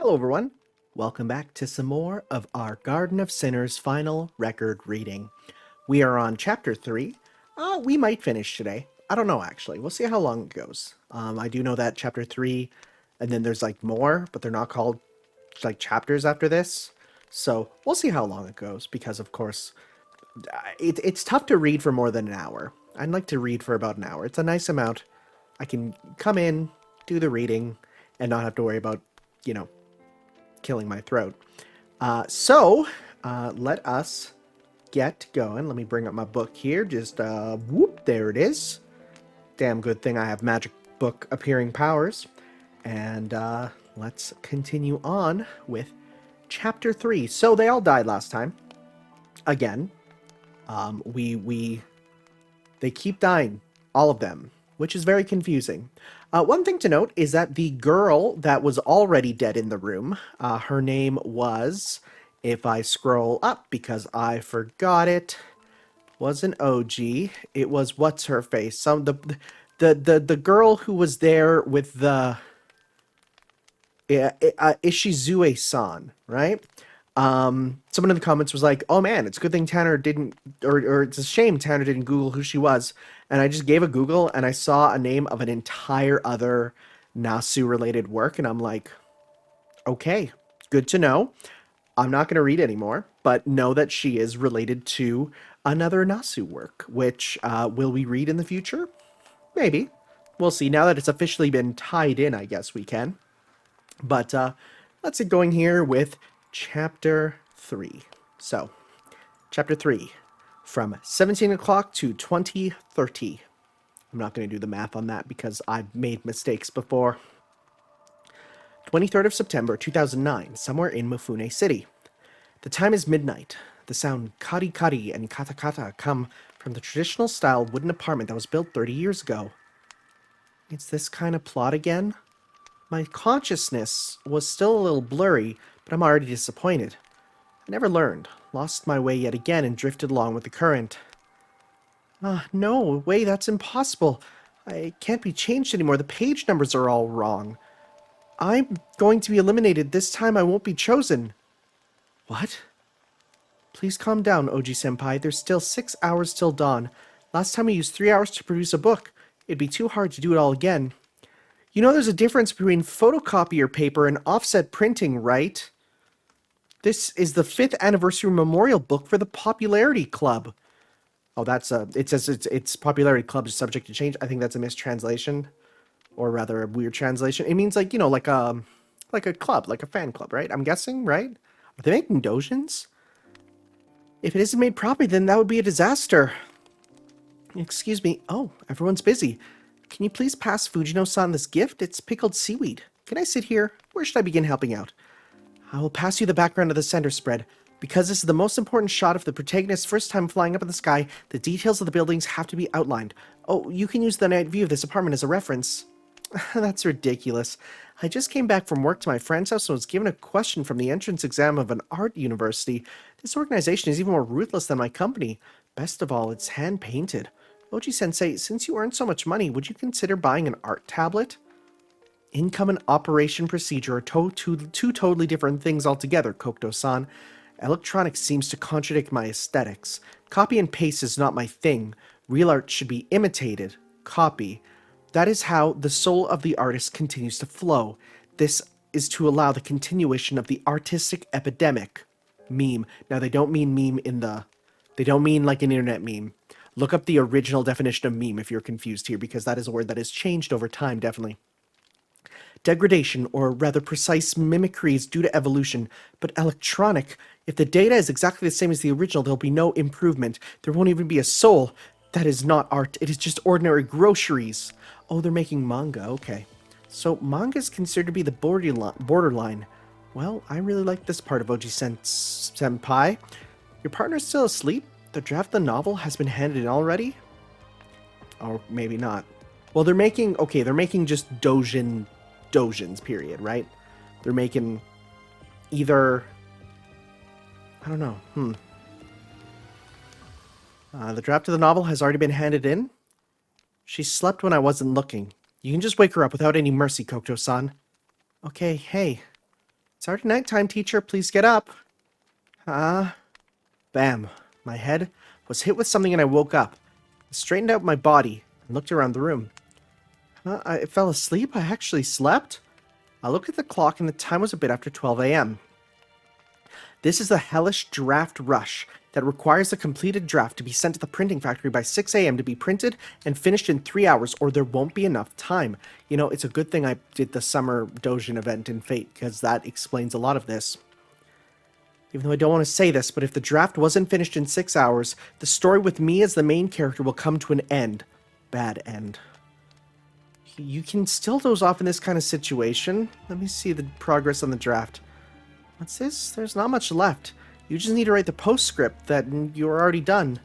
Hello everyone, welcome back to some more of our Garden of Sinners final record reading. We are on chapter 3. We might finish today. I don't know actually, we'll see how long it goes. I do know that chapter 3, and then there's like more, but they're not called like chapters after this. So we'll see how long it goes, because of course, it's tough to read for more than an hour. I'd like to read for about an hour. It's a nice amount. I can come in, do the reading, and not have to worry about, killing my throat. Let us get going. Let me bring up my book here. Just, whoop, there it is. Damn good thing I have magic book appearing powers. And, let's continue on with chapter 3. So they all died last time. Again. They keep dying. All of them. Which is very confusing. One thing to note is that the girl that was already dead in the room, her name was, if I scroll up because I forgot it, wasn't OG. It was what's her face. The girl who was there with the Ishizue-san, right? Someone in the comments was like, oh man, it's a good thing Tanner didn't, or it's a shame Tanner didn't Google who she was. And I just gave a Google and I saw a name of an entire other Nasu related work. And I'm like, okay, good to know. I'm not going to read anymore, but know that she is related to another Nasu work, which will we read in the future? Maybe. We'll see. Now that it's officially been tied in, I guess we can. But let's get going here with Chapter 3. So, Chapter 3, from 17 o'clock to 20:30. I'm not going to do the math on that because I've made mistakes before. 23rd of September 2009, somewhere in Mifune City. The time is midnight. The sound kari kari and kata kata come from the traditional style wooden apartment that was built 30 years ago. It's this kind of plot again? My consciousness was still a little blurry, but I'm already disappointed. I never learned, lost my way yet again, and drifted along with the current. No way, that's impossible. I can't be changed anymore. The page numbers are all wrong. I'm going to be eliminated. This time I won't be chosen. What? Please calm down, Oji-senpai. There's still 6 hours till dawn. Last time I used 3 hours to produce a book. It'd be too hard to do it all again. You know there's a difference between photocopier paper and offset printing, right? This is the 5th anniversary memorial book for the Popularity Club. Oh, that's it says it's Popularity Club is subject to change. I think that's a mistranslation, or rather a weird translation. It means like, like a club, like a fan club, right? I'm guessing, right? Are they making dojins? If it isn't made properly, then that would be a disaster. Excuse me. Oh, everyone's busy. Can you please pass Fujino-san this gift? It's pickled seaweed. Can I sit here? Where should I begin helping out? I will pass you the background of the center spread. Because this is the most important shot of the protagonist's first time flying up in the sky, the details of the buildings have to be outlined. Oh, you can use the night view of this apartment as a reference. That's ridiculous. I just came back from work to my friend's house and was given a question from the entrance exam of an art university. This organization is even more ruthless than my company. Best of all, it's hand-painted. Oji-sensei, since you earn so much money, would you consider buying an art tablet? Income and operation procedure are two totally different things altogether, Kokuto-san. Electronics seems to contradict my aesthetics. Copy and paste is not my thing. Real art should be imitated. Copy. That is how the soul of the artist continues to flow. This is to allow the continuation of the artistic epidemic. Meme. Now, they don't mean meme they don't mean like an internet meme. Look up the original definition of meme if you're confused here, because that is a word that has changed over time, definitely. Degradation, or rather precise mimicry, is due to evolution, but electronic. If the data is exactly the same as the original, there'll be no improvement. There won't even be a soul. That is not art. It is just ordinary groceries. Oh, they're making manga. Okay. So manga is considered to be the borderline. Well, I really like this part of Oji-senpai. Your partner's still asleep? The draft of the novel has been handed in already? Or maybe not. Well, they're making just dojins, period, right? They're making either, I don't know, the draft of the novel has already been handed in. She slept when I wasn't looking. You can just wake her up without any mercy, Kokuto-san. Okay, hey. It's already nighttime, teacher. Please get up. Bam. My head was hit with something and I woke up. I straightened out my body and looked around the room. I fell asleep? I actually slept? I looked at the clock and the time was a bit after 12 a.m. This is the hellish draft rush that requires the completed draft to be sent to the printing factory by 6 a.m. to be printed and finished in 3 hours, or there won't be enough time. You know, it's a good thing I did the summer Dojin event in Fate, because that explains a lot of this. Even though I don't want to say this, but if the draft wasn't finished in 6 hours, the story with me as the main character will come to an end. Bad end. You can still doze off in this kind of situation. Let me see the progress on the draft. What's this? There's not much left. You just need to write the postscript that you're already done.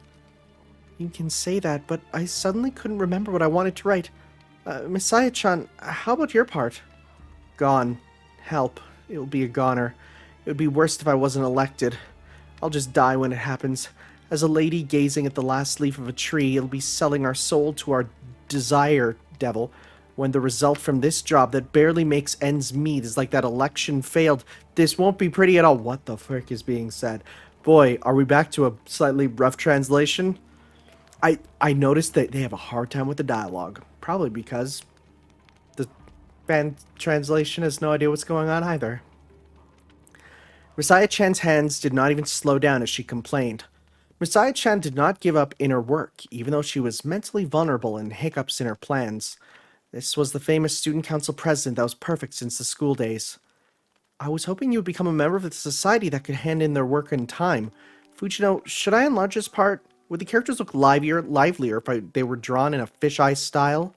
You can say that, but I suddenly couldn't remember what I wanted to write. Messiah-chan, how about your part? Gone. Help. It'll be a goner. It would be worse if I wasn't elected. I'll just die when it happens. As a lady gazing at the last leaf of a tree, it'll be selling our soul to our desire devil. When the result from this job that barely makes ends meet is like that election failed, this won't be pretty at all. What the frick is being said? Boy, are we back to a slightly rough translation? I noticed that they have a hard time with the dialogue. Probably because the fan translation has no idea what's going on either. Messiah-chan's hands did not even slow down as she complained. Messiah-chan did not give up in her work, even though she was mentally vulnerable and hiccups in her plans. This was the famous student council president that was perfect since the school days. I was hoping you would become a member of the society that could hand in their work in time. Fujino, should I enlarge this part? Would the characters look livelier if they were drawn in a fisheye style?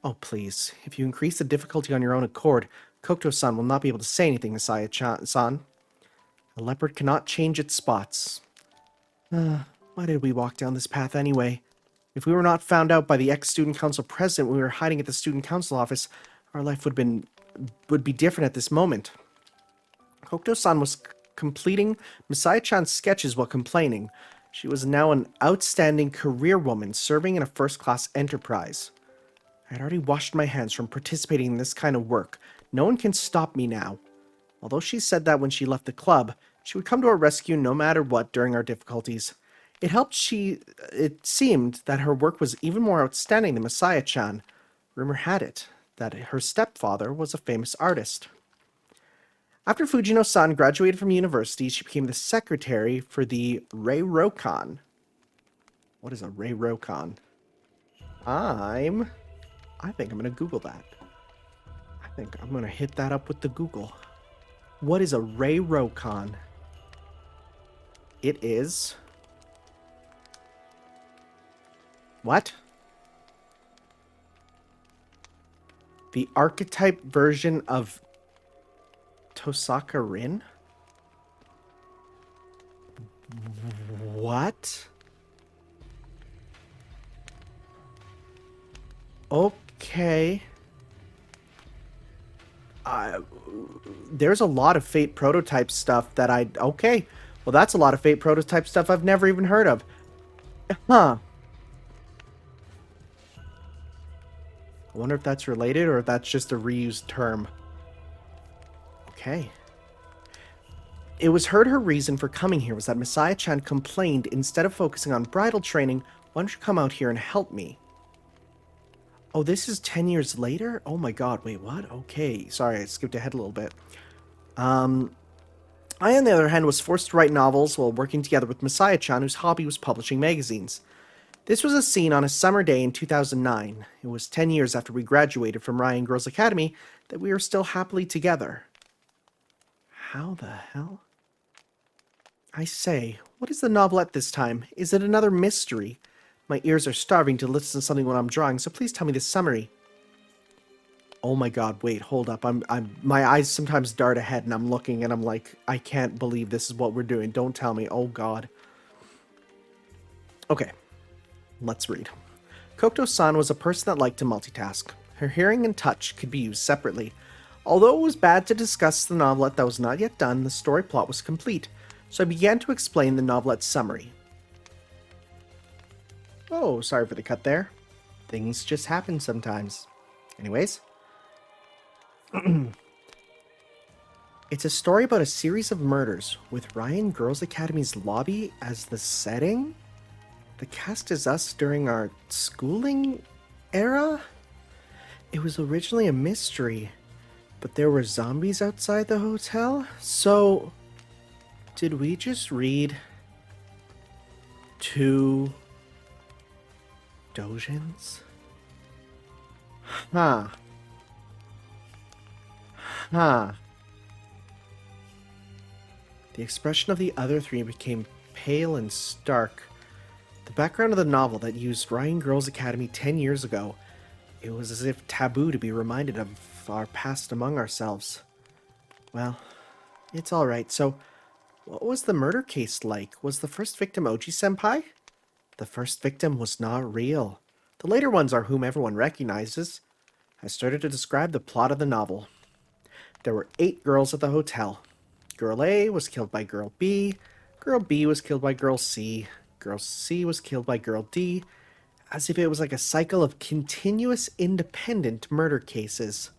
Oh, please. If you increase the difficulty on your own accord, Kokuto-san will not be able to say anything, Messiah-san. A leopard cannot change its spots. Why did we walk down this path anyway? If we were not found out by the ex-student council president when we were hiding at the student council office, our life would be different at this moment. Kokuto-san was completing Messiah-chan's sketches while complaining. She was now an outstanding career woman serving in a first-class enterprise. I had already washed my hands from participating in this kind of work. No one can stop me now. Although she said that when she left the club, she would come to our rescue no matter what during our difficulties. It seemed that her work was even more outstanding than Messiah-chan. Rumor had it that her stepfather was a famous artist. After Fujino-san graduated from university, she became the secretary for the Reirokon. What is a Reirokon? I think I'm going to Google that. I think I'm going to hit that up with the Google. What is a Reirokon? It is... What? The archetype version of Tosaka Rin? What? Okay. There's a lot of Fate prototype stuff that okay. Well, that's a lot of Fate prototype stuff I've never even heard of. Huh. I wonder if that's related or if that's just a reused term. Okay. It was heard her reason for coming here was that Messiah-chan complained instead of focusing on bridal training, why don't you come out here and help me? Oh, this is 10 years later? Oh my god, wait, what? Okay, sorry, I skipped ahead a little bit. I, on the other hand, was forced to write novels while working together with Messiah-chan, whose hobby was publishing magazines. This was a scene on a summer day in 2009. It was 10 years after we graduated from Ryan Girls Academy that we were still happily together. How the hell? I say, what is the novelette this time? Is it another mystery? My ears are starving to listen to something when I'm drawing, so please tell me the summary. Oh my god, wait, hold up. My eyes sometimes dart ahead and I'm looking and I'm like, I can't believe this is what we're doing. Don't tell me. Oh god. Okay. Let's read. Kokuto-san was a person that liked to multitask. Her hearing and touch could be used separately. Although it was bad to discuss the novelette that was not yet done, the story plot was complete, so I began to explain the Novelette Summary. Oh, sorry for the cut there. Things just happen sometimes. Anyways. It's a story about a series of murders, with Ryan Girls Academy's lobby as the setting. The cast is us during our schooling era? It was originally a mystery, but there were zombies outside the hotel? So, did we just read 2 dojins? Huh. Huh. The expression of the other 3 became pale and stark. The background of the novel that used Ryan Girls Academy 10 years ago, it was as if taboo to be reminded of our past among ourselves. Well, it's alright. So, what was the murder case like? Was the first victim Oji-senpai? The first victim was not real. The later ones are whom everyone recognizes. I started to describe the plot of the novel. There were 8 girls at the hotel. Girl A was killed by Girl B. Girl B was killed by Girl C. Girl C was killed by Girl D. As if it was like a cycle of continuous independent murder cases.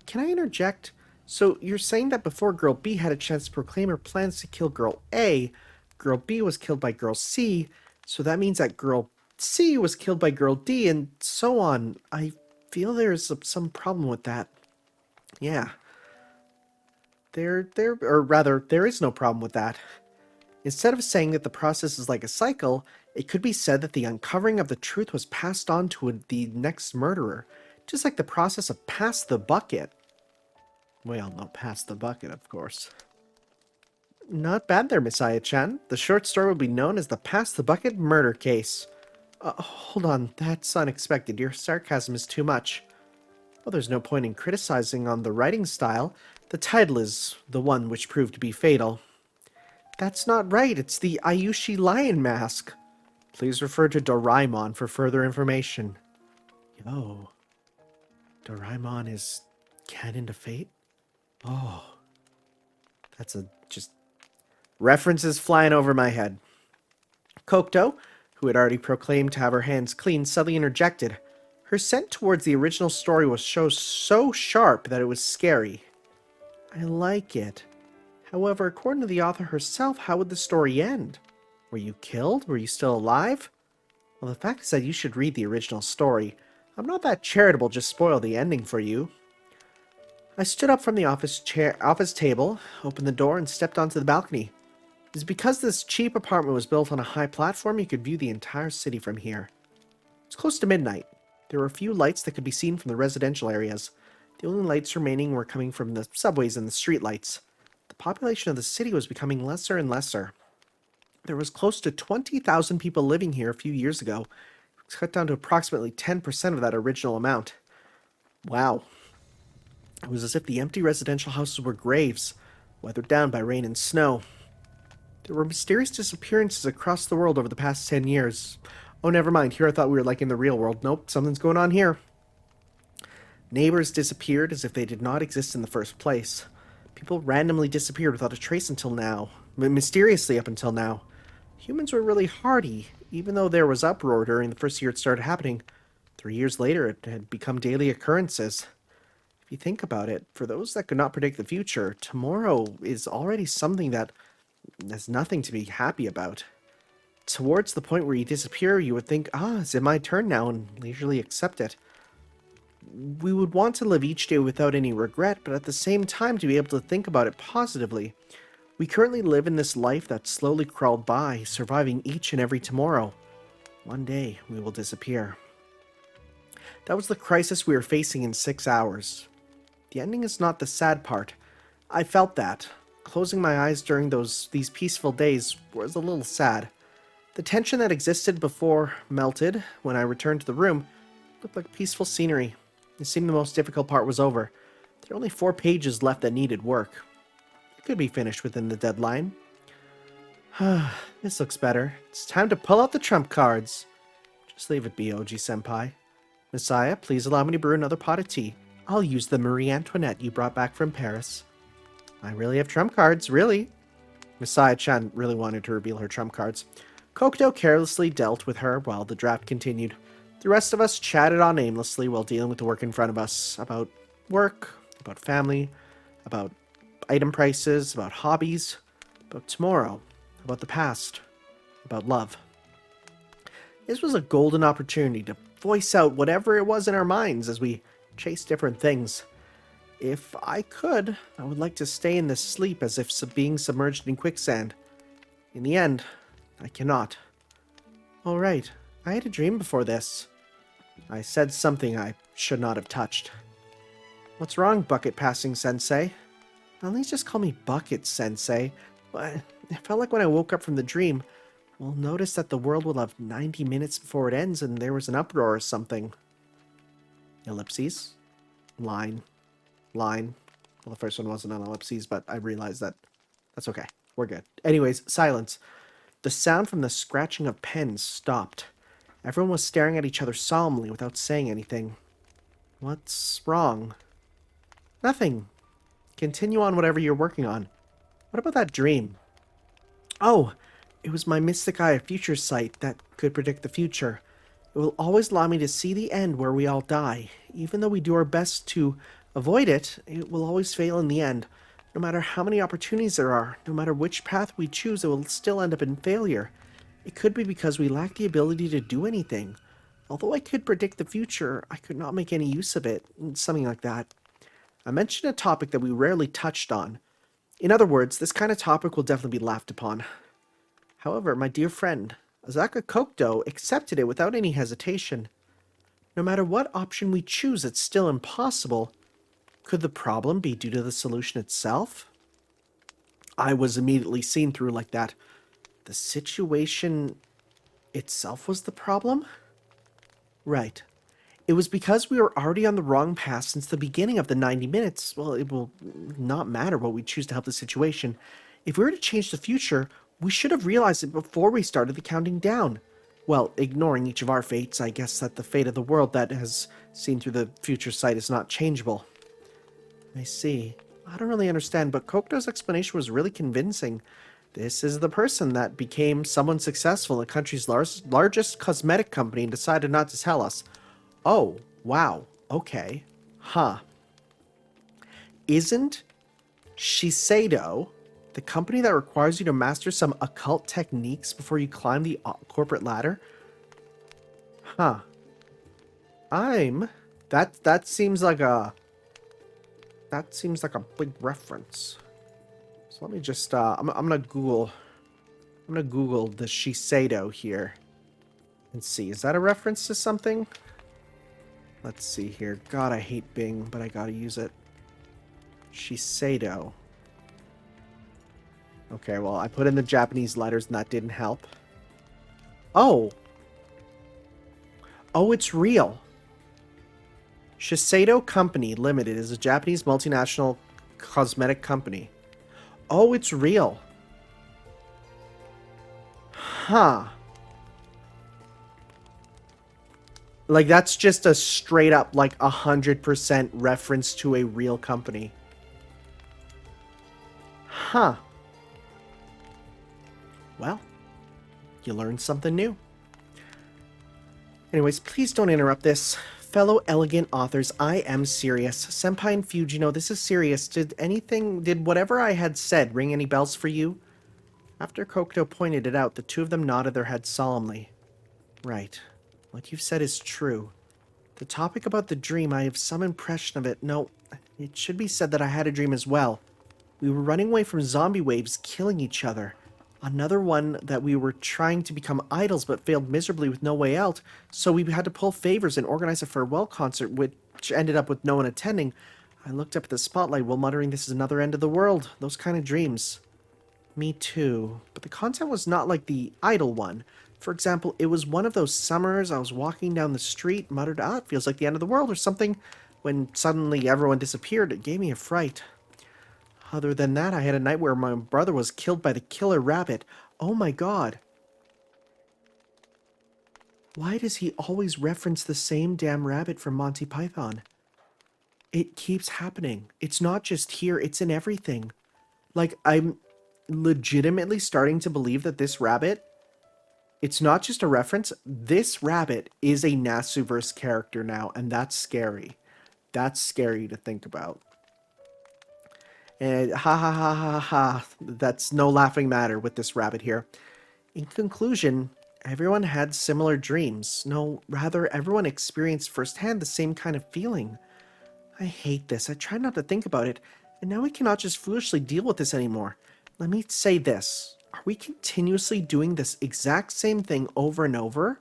Can I interject? So you're saying that before Girl B had a chance to proclaim her plans to kill Girl A, Girl B was killed by Girl C, so that means that Girl C was killed by Girl D, and so on. I feel there's some problem with that. Yeah. There is no problem with that. Instead of saying that the process is like a cycle, it could be said that the uncovering of the truth was passed on to the next murderer, just like the process of pass the bucket. Well, no, pass the bucket, of course. Not bad there, Messiah-chan. The short story will be known as the Pass the Bucket Murder Case. Hold on, that's unexpected. Your sarcasm is too much. Well, there's no point in criticizing on the writing style. The title is the one which proved to be fatal. That's not right. It's the Ayushi Lion Mask. Please refer to Doraemon for further information. Yo. Doraemon is canon to fate? Oh. That's just references flying over my head. Kokuto, who had already proclaimed to have her hands clean, suddenly interjected. Her scent towards the original story was so sharp that it was scary. I like it. However, according to the author herself, how would the story end? Were you killed? Were you still alive? Well, the fact is that you should read the original story. I'm not that charitable, just spoil the ending for you. I stood up from the office table, opened the door, and stepped onto the balcony. It is because this cheap apartment was built on a high platform, you could view the entire city from here. It's close to midnight. There were a few lights that could be seen from the residential areas. The only lights remaining were coming from the subways and the streetlights. The population of the city was becoming lesser and lesser. There was close to 20,000 people living here a few years ago. It was cut down to approximately 10% of that original amount. Wow. It was as if the empty residential houses were graves, weathered down by rain and snow. There were mysterious disappearances across the world over the past 10 years. Oh, never mind. Here I thought we were like in the real world. Nope, something's going on here. Neighbors disappeared as if they did not exist in the first place. People randomly disappeared without a trace until now. Mysteriously up until now. Humans were really hardy, even though there was uproar during the first year it started happening. 3 years later, it had become daily occurrences. If you think about it, for those that could not predict the future, tomorrow is already something that has nothing to be happy about. Towards the point where you disappear, you would think, is it my turn now, and leisurely accept it. We would want to live each day without any regret, but at the same time to be able to think about it positively. We currently live in this life that slowly crawled by, surviving each and every tomorrow. One day, we will disappear. That was the crisis we were facing in 6 hours. The ending is not the sad part. I felt that. Closing my eyes during these peaceful days was a little sad. The tension that existed before melted when I returned to the room. It looked like peaceful scenery. It seemed the most difficult part was over. There were only 4 pages left that needed work. It could be finished within the deadline. This looks better. It's time to pull out the trump cards. Just leave it be, Oji-senpai. Messiah, please allow me to brew another pot of tea. I'll use the Marie Antoinette you brought back from Paris. I really have trump cards, really? Messiah-chan really wanted to reveal her trump cards. Kokuto carelessly dealt with her while the draft continued. The rest of us chatted on aimlessly while dealing with the work in front of us. About work, about family, about item prices, about hobbies, about tomorrow, about the past, about love. This was a golden opportunity to voice out whatever it was in our minds as we chase different things. If I could, I would like to stay in this sleep as if being submerged in quicksand. In the end, I cannot. All right, I had a dream before this. I said something I should not have touched. What's wrong, Bucket Passing Sensei? At least just call me Bucket Sensei. But it felt like when I woke up from the dream, we'll notice that the world will have 90 minutes before it ends and there was an uproar or something. Ellipses. Line. Line. Well, the first one wasn't an ellipses, but I realized that that's okay. We're good. Anyways, silence. The sound from the scratching of pens stopped. Everyone was staring at each other solemnly without saying anything. What's wrong? Nothing. Continue on whatever you're working on. What about that dream? Oh, it was my Mystic Eye of Future sight that could predict the future. It will always allow me to see the end where we all die. Even though we do our best to avoid it, it will always fail in the end. No matter how many opportunities there are, no matter which path we choose, it will still end up in failure. It could be because we lack the ability to do anything. Although I could predict the future, I could not make any use of it. Something like that. I mentioned a topic that we rarely touched on. In other words, this kind of topic will definitely be laughed upon. However, my dear friend, Azaka Kokdo accepted it without any hesitation. No matter what option we choose, it's still impossible. Could the problem be due to the solution itself? I was immediately seen through like that. The situation itself was the problem? Right. It was because we were already on the wrong path since the beginning of the 90 minutes. Well, it will not matter what we choose to help the situation. If we were to change the future, we should have realized it before we started the counting down. Well, ignoring each of our fates, I guess that the fate of the world that has seen through the future sight is not changeable. I see. I don't really understand, but Kokdo's explanation was really convincing. This is the person that became someone successful in the country's largest cosmetic company and decided not to tell us. Oh, wow. Okay. Huh. Isn't Shiseido the company that requires you to master some occult techniques before you climb the corporate ladder? Huh. That seems like a big reference. So let me just I'm gonna Google the Shiseido here and see. Is that a reference to something? Let's see here. God, I hate Bing, but I gotta use it. Shiseido. Okay, well, I put in the Japanese letters and that didn't help. Oh. Oh, it's real. Shiseido Company Limited is a Japanese multinational cosmetic company. Oh, it's real. Huh. Like, that's just a straight up, like, 100% reference to a real company. Huh. Well, you learned something new. Anyways, please don't interrupt this. Fellow elegant authors, I am serious. Senpai and Fujino, this is serious. Did whatever I had said ring any bells for you? After Kokdo pointed it out, the two of them nodded their heads solemnly. Right. What you've said is true. The topic about the dream, I have some impression of it. No, it should be said that I had a dream as well. We were running away from zombie waves killing each other. Another one that we were trying to become idols but failed miserably with no way out, so we had to pull favors and organize a farewell concert, which ended up with no one attending. I looked up at the spotlight while muttering, this is another end of the world. Those kind of dreams. Me too. But the content was not like the idol one. For example, it was one of those summers I was walking down the street, muttered, it feels like the end of the world or something. When suddenly everyone disappeared, it gave me a fright. Other than that, I had a night where my brother was killed by the killer rabbit. Oh my god. Why does he always reference the same damn rabbit from Monty Python? It keeps happening. It's not just here, it's in everything. Like, I'm legitimately starting to believe that this rabbit, it's not just a reference. This rabbit is a Nasuverse character now, and that's scary. That's scary to think about. And ha ha ha ha ha. That's no laughing matter with this rabbit here. In conclusion, everyone had similar dreams. No, rather, everyone experienced firsthand the same kind of feeling. I hate this. I try not to think about it, and now we cannot just foolishly deal with this anymore. Let me say this. Are we continuously doing this exact same thing over and over?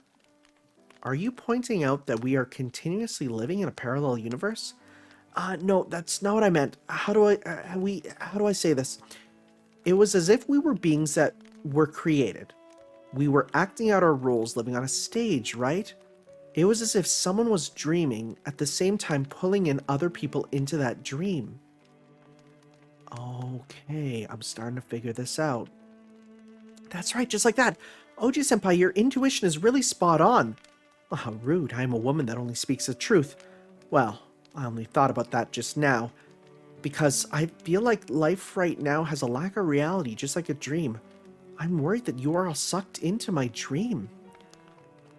Are you pointing out that we are continuously living in a parallel universe? No, that's not what I meant. How do I say this? It was as if we were beings that were created. We were acting out our roles, living on a stage, right? It was as if someone was dreaming, at the same time pulling in other people into that dream. Okay, I'm starting to figure this out. That's right, just like that. Oji-senpai, your intuition is really spot on. Oh, how rude. I am a woman that only speaks the truth. Well, I only thought about that just now, because I feel like life right now has a lack of reality, just like a dream. I'm worried that you are all sucked into my dream.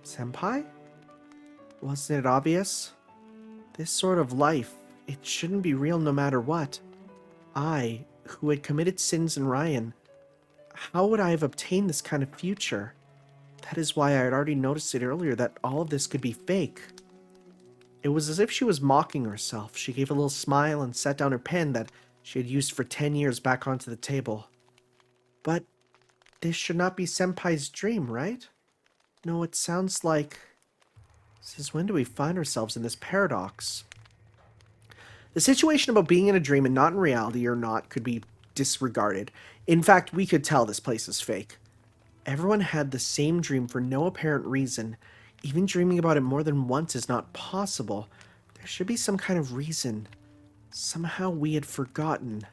Senpai? Wasn't it obvious? This sort of life, it shouldn't be real no matter what. I, who had committed sins in Ryan, how would I have obtained this kind of future? That is why I had already noticed it earlier that all of this could be fake. It was as if she was mocking herself. She gave a little smile and set down her pen that she had used for 10 years back onto the table. But this should not be Senpai's dream, right? No, it sounds like... Since when do we find ourselves in this paradox? The situation about being in a dream and not in reality or not could be disregarded. In fact, we could tell this place is fake. Everyone had the same dream for no apparent reason. Even dreaming about it more than once is not possible. There should be some kind of reason. Somehow we had forgotten.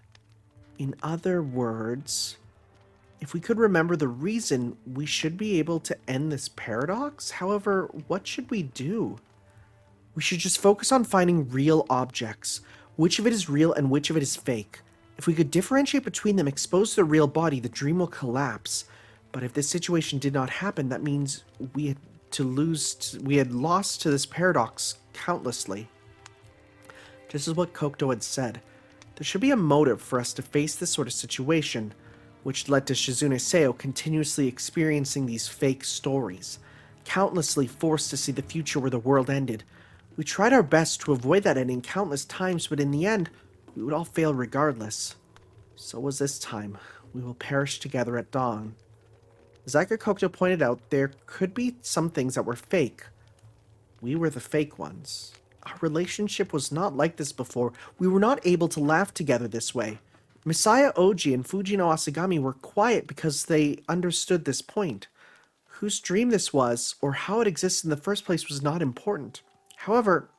In other words, if we could remember the reason, we should be able to end this paradox. However, what should we do? We should just focus on finding real objects. Which of it is real and which of it is fake? If we could differentiate between them, exposed to the real body, the dream will collapse. But if this situation did not happen, that means we had lost to this paradox countlessly. This is what Kokuto had said. There should be a motive for us to face this sort of situation, which led to Shizune Seo continuously experiencing these fake stories, countlessly forced to see the future where the world ended. We tried our best to avoid that ending countless times, but in the end, we would all fail regardless. So was this time. We will perish together at dawn. As Kokuto pointed out, there could be some things that were fake. We were the fake ones. Our relationship was not like this before. We were not able to laugh together this way. Messiah Oji and Fujino Asagami were quiet because they understood this point. Whose dream this was, or how it existed in the first place, was not important. However,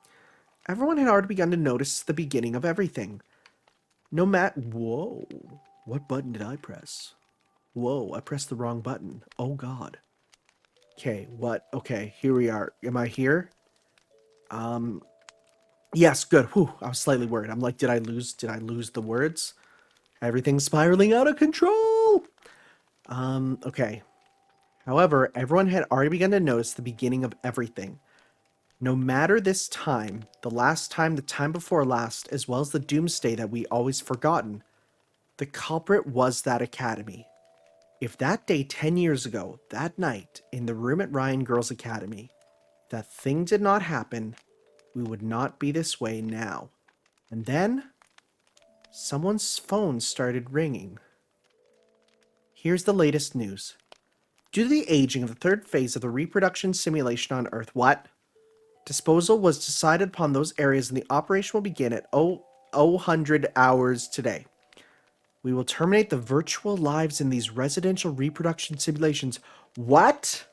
everyone had already begun to notice the beginning of everything. No matter... Whoa. What button did I press? Whoa, I pressed the wrong button. Oh god. Okay, what? Okay, here we are. Am I here? Yes, good. Whew, I was slightly worried. I'm like, did I lose the words? Everything's spiraling out of control! Okay. However, everyone had already begun to notice the beginning of everything. No matter this time, the last time, the time before last, as well as the doomsday that we always forgotten, the culprit was that academy. If that day 10 years ago, that night, in the room at Ryan Girls Academy, that thing did not happen, we would not be this way now. And then, someone's phone started ringing. Here's the latest news. Due to the aging of the third phase of the reproduction simulation on Earth, what? Disposal was decided upon those areas and the operation will begin at 0000 hours today. We will terminate the virtual lives in these residential reproduction simulations. What?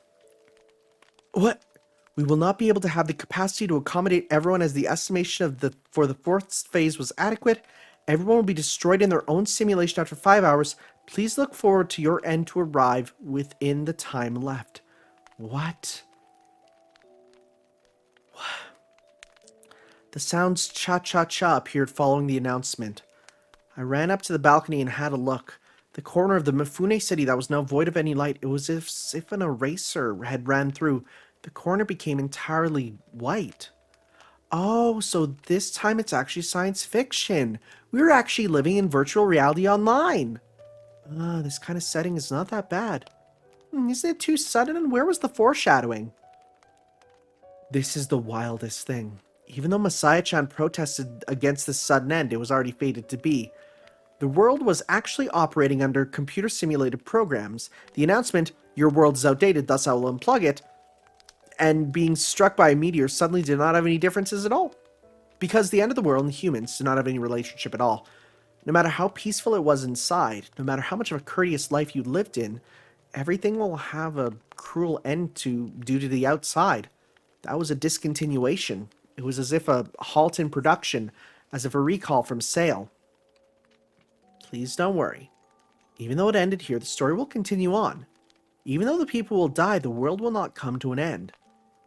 What? We will not be able to have the capacity to accommodate everyone as the estimation for the fourth phase was adequate. Everyone will be destroyed in their own simulation after 5 hours. Please look forward to your end to arrive within the time left. What? The sounds cha-cha-cha appeared following the announcement. I ran up to the balcony and had a look. The corner of the Mifune city that was now void of any light. It was as if an eraser had ran through. The corner became entirely white. Oh, so this time it's actually science fiction. We're actually living in virtual reality online. This kind of setting is not that bad. Isn't it too sudden? And where was the foreshadowing? This is the wildest thing. Even though Messiah-chan protested against this sudden end, it was already fated to be. The world was actually operating under computer-simulated programs. The announcement, "Your world is outdated, thus I will unplug it," and being struck by a meteor suddenly did not have any differences at all. Because the end of the world and humans did not have any relationship at all. No matter how peaceful it was inside, no matter how much of a courteous life you lived in, everything will have a cruel end due to the outside. That was a discontinuation. It was as if a halt in production, as if a recall from sale. Please don't worry. Even though it ended here, the story will continue on. Even though the people will die, the world will not come to an end.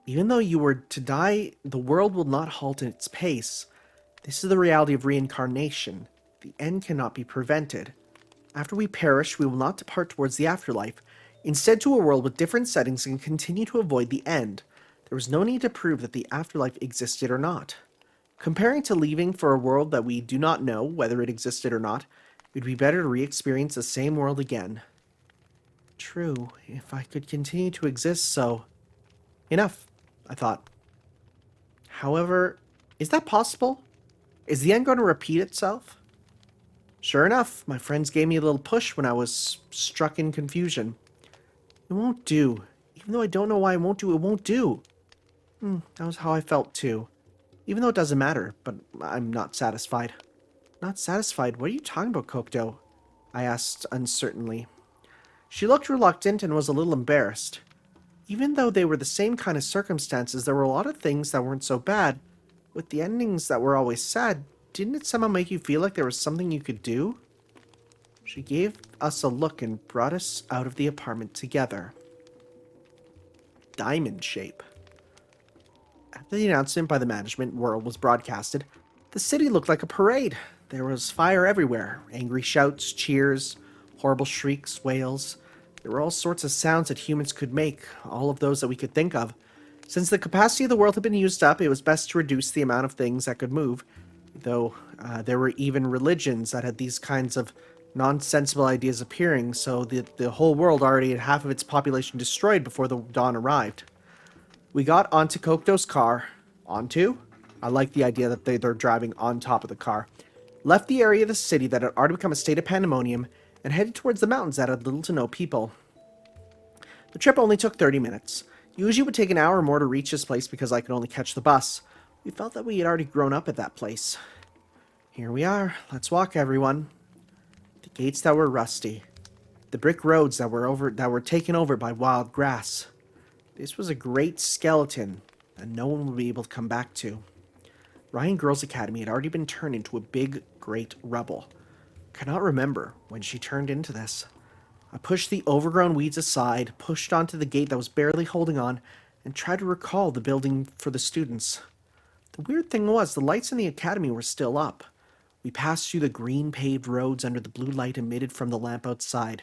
Even though you were to die, the world will not halt in its pace. This is the reality of reincarnation. The end cannot be prevented. After we perish, we will not depart towards the afterlife, instead to a world with different settings and continue to avoid the end. There was no need to prove that the afterlife existed or not. Comparing to leaving for a world that we do not know whether it existed or not, it would be better to re-experience the same world again. True, if I could continue to exist so... Enough, I thought. However, is that possible? Is the end going to repeat itself? Sure enough, my friends gave me a little push when I was struck in confusion. It won't do. Even though I don't know why it won't do. That was how I felt too. Even though it doesn't matter, but I'm not satisfied. Not satisfied? What are you talking about, Kokoto? I asked uncertainly. She looked reluctant and was a little embarrassed. Even though they were the same kind of circumstances, there were a lot of things that weren't so bad. With the endings that were always sad, didn't it somehow make you feel like there was something you could do? She gave us a look and brought us out of the apartment together. Diamond shape. After the announcement by the management world was broadcasted, the city looked like a parade. There was fire everywhere, angry shouts, cheers, horrible shrieks, wails. There were all sorts of sounds that humans could make, all of those that we could think of. Since the capacity of the world had been used up, it was best to reduce the amount of things that could move, though there were even religions that had these kinds of nonsensical ideas appearing, so the whole world already had half of its population destroyed before the dawn arrived. We got onto Kokoto's car. Onto? I like the idea that they're driving on top of the car. Left the area of the city that had already become a state of pandemonium, and headed towards the mountains that had little to no people. The trip only took 30 minutes. Usually it would take an hour or more to reach this place because I could only catch the bus. We felt that we had already grown up at that place. Here we are. Let's walk, everyone. The gates that were rusty. The brick roads that were taken over by wild grass. This was a great skeleton that no one would be able to come back to. Ryan Girls Academy had already been turned into a big, great rubble. I cannot remember when she turned into this. I pushed the overgrown weeds aside, pushed onto the gate that was barely holding on, and tried to recall the building for the students. The weird thing was, the lights in the academy were still up. We passed through the green paved roads under the blue light emitted from the lamp outside.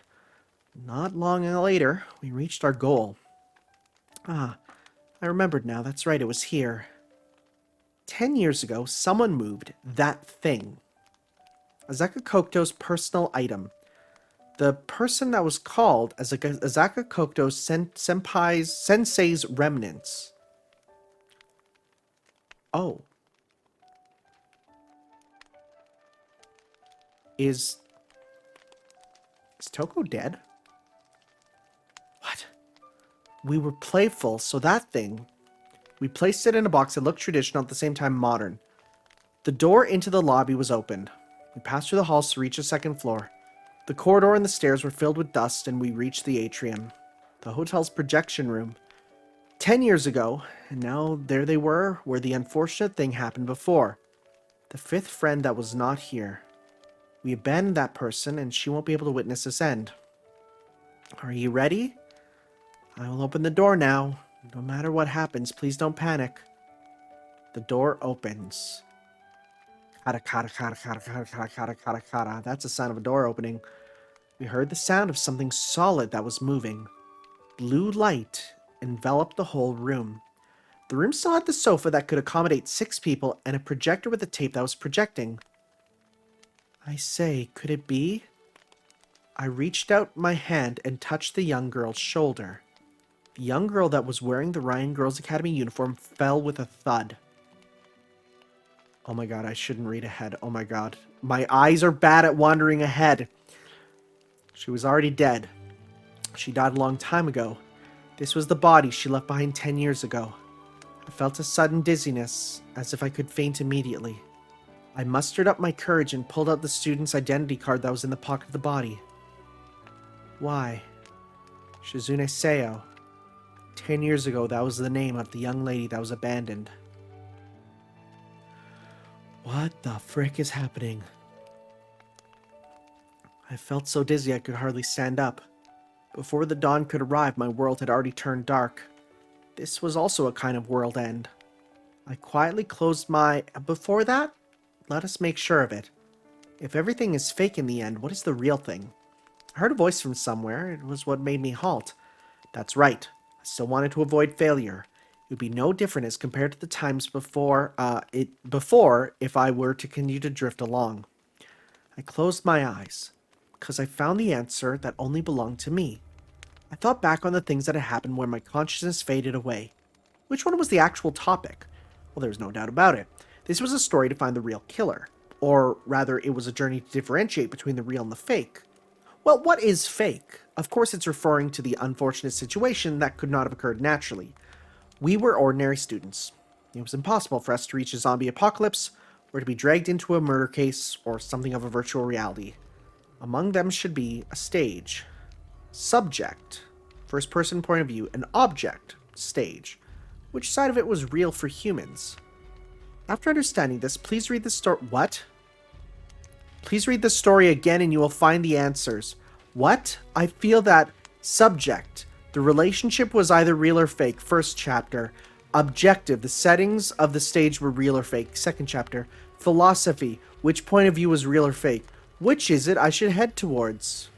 Not long later, we reached our goal. I remembered now. That's right, it was here. 10 years ago, someone moved that thing. Azaka Kokoto's personal item. The person that was called Azaka Kokoto's sensei's remnants. Oh. Is Toko dead? What? We were playful, so that thing... We placed it in a box that looked traditional at the same time modern. The door into the lobby was opened. We passed through the halls to reach the second floor. The corridor and the stairs were filled with dust, and we reached the atrium. The hotel's projection room. 10 years ago, and now there they were, where the unfortunate thing happened before. The fifth friend that was not here. We abandoned that person, and she won't be able to witness this end. Are you ready? I will open the door now. No matter what happens, please don't panic. The door opens. Kata, kata, kata, kata, kata, kata, kata, kata, kata. That's the sound of a door opening. We heard the sound of something solid that was moving. Blue light enveloped the whole room. The room still had the sofa that could accommodate 6 people and a projector with a tape that was projecting. I say, could it be? I reached out my hand and touched the young girl's shoulder. The young girl that was wearing the Ryan Girls Academy uniform fell with a thud. Oh my god, I shouldn't read ahead. Oh my god. My eyes are bad at wandering ahead. She was already dead. She died a long time ago. This was the body she left behind 10 years ago. I felt a sudden dizziness, as if I could faint immediately. I mustered up my courage and pulled out the student's identity card that was in the pocket of the body. Why? Shizune Seo. 10 years ago, that was the name of the young lady that was abandoned. What the frick is happening? I felt so dizzy I could hardly stand up. Before the dawn could arrive, my world had already turned dark. This was also a kind of world end. I quietly closed my... Before that, let us make sure of it. If everything is fake in the end, what is the real thing? I heard a voice from somewhere. It was what made me halt. That's right. I still wanted to avoid failure. It would be no different as compared to the times before if I were to continue to drift along. I closed my eyes, because I found the answer that only belonged to me. I thought back on the things that had happened when my consciousness faded away. Which one was the actual topic? Well, there was no doubt about it. This was a story to find the real killer. Or rather, it was a journey to differentiate between the real and the fake. Well, what is fake? Of course, it's referring to the unfortunate situation that could not have occurred naturally. We were ordinary students. It was impossible for us to reach a zombie apocalypse, or to be dragged into a murder case, or something of a virtual reality. Among them should be a stage. Subject, first person point of view, an object, stage. Which side of it was real for humans? After understanding this, please read the story. What? Please read the story again and you will find the answers. What? I feel that subject. The relationship was either real or fake. First chapter. Objective. The settings of the stage were real or fake. Second chapter. Philosophy. Which point of view was real or fake? Which is it I should head towards?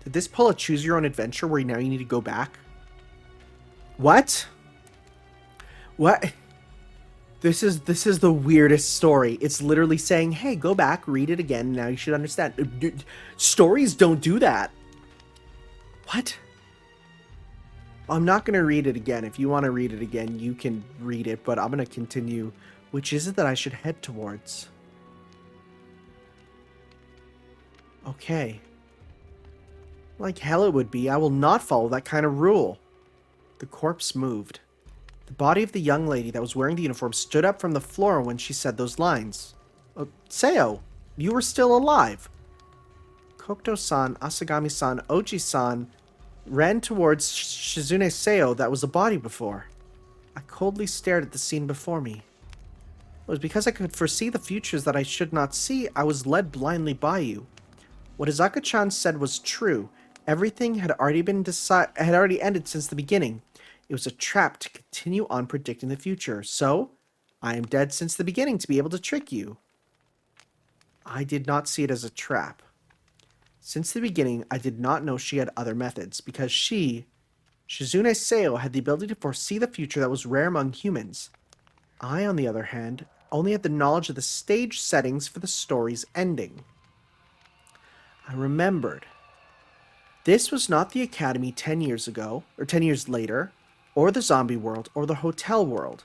Did this pull a choose your own adventure where now you need to go back? What? What? This is the weirdest story. It's literally saying, hey, go back, read it again, now you should understand. Stories don't do that. What? I'm not going to read it again. If you want to read it again, you can read it, but I'm going to continue. Which is it that I should head towards? Okay. Like hell it would be. I will not follow that kind of rule. The corpse moved. The body of the young lady that was wearing the uniform stood up from the floor when she said those lines. Seo, you were still alive. Kokuto-san, Asagami-san, Oji-san ran towards Shizune Seo that was a body before. I coldly stared at the scene before me. It was because I could foresee the futures that I should not see, I was led blindly by you. What Izaka-chan said was true. Everything had already ended since the beginning. It was a trap to continue on predicting the future. So, I am dead since the beginning to be able to trick you. I did not see it as a trap. Since the beginning, I did not know she had other methods, because she, Shizune Seo, had the ability to foresee the future that was rare among humans. I, on the other hand, only had the knowledge of the stage settings for the story's ending. I remembered. This was not the Academy 10 years ago, or 10 years later, or the zombie world, or the hotel world.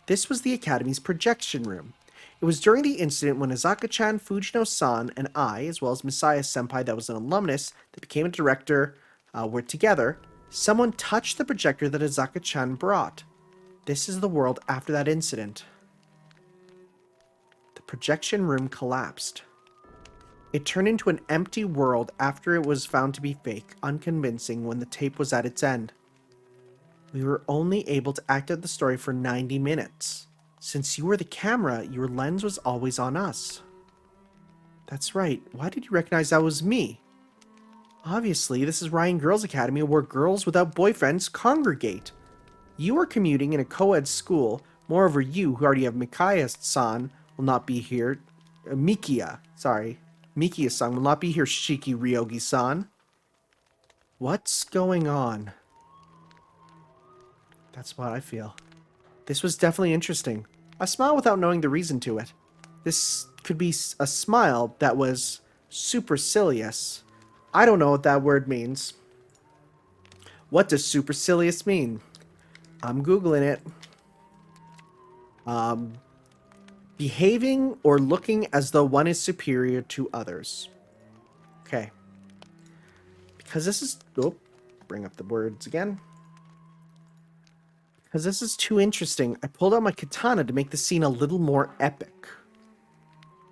This was the Academy's projection room. It was during the incident when Izaka-chan, Fujino-san, and I, as well as Misaya-senpai that was an alumnus that became a director, were together. Someone touched the projector that Izaka-chan brought. This is the world after that incident. The projection room collapsed. It turned into an empty world after it was found to be fake, unconvincing when the tape was at its end. We were only able to act out the story for 90 minutes. Since you were the camera, your lens was always on us. That's right. Why did you recognize that was me? Obviously, this is Ryan Girls Academy where girls without boyfriends congregate. You were commuting in a co-ed school. Moreover, you, who already have Mikaya-san, will not be here. Mikia-san will not be here, Shiki Ryogi-san. What's going on? That's what I feel. This was definitely interesting. I smile without knowing the reason to it. This could be a smile that was supercilious. I don't know what that word means. What does supercilious mean? I'm Googling it. Behaving or looking as though one is superior to others. Okay. Because this is... Oh, bring up the words again. Because this is too interesting, I pulled out my katana to make the scene a little more epic.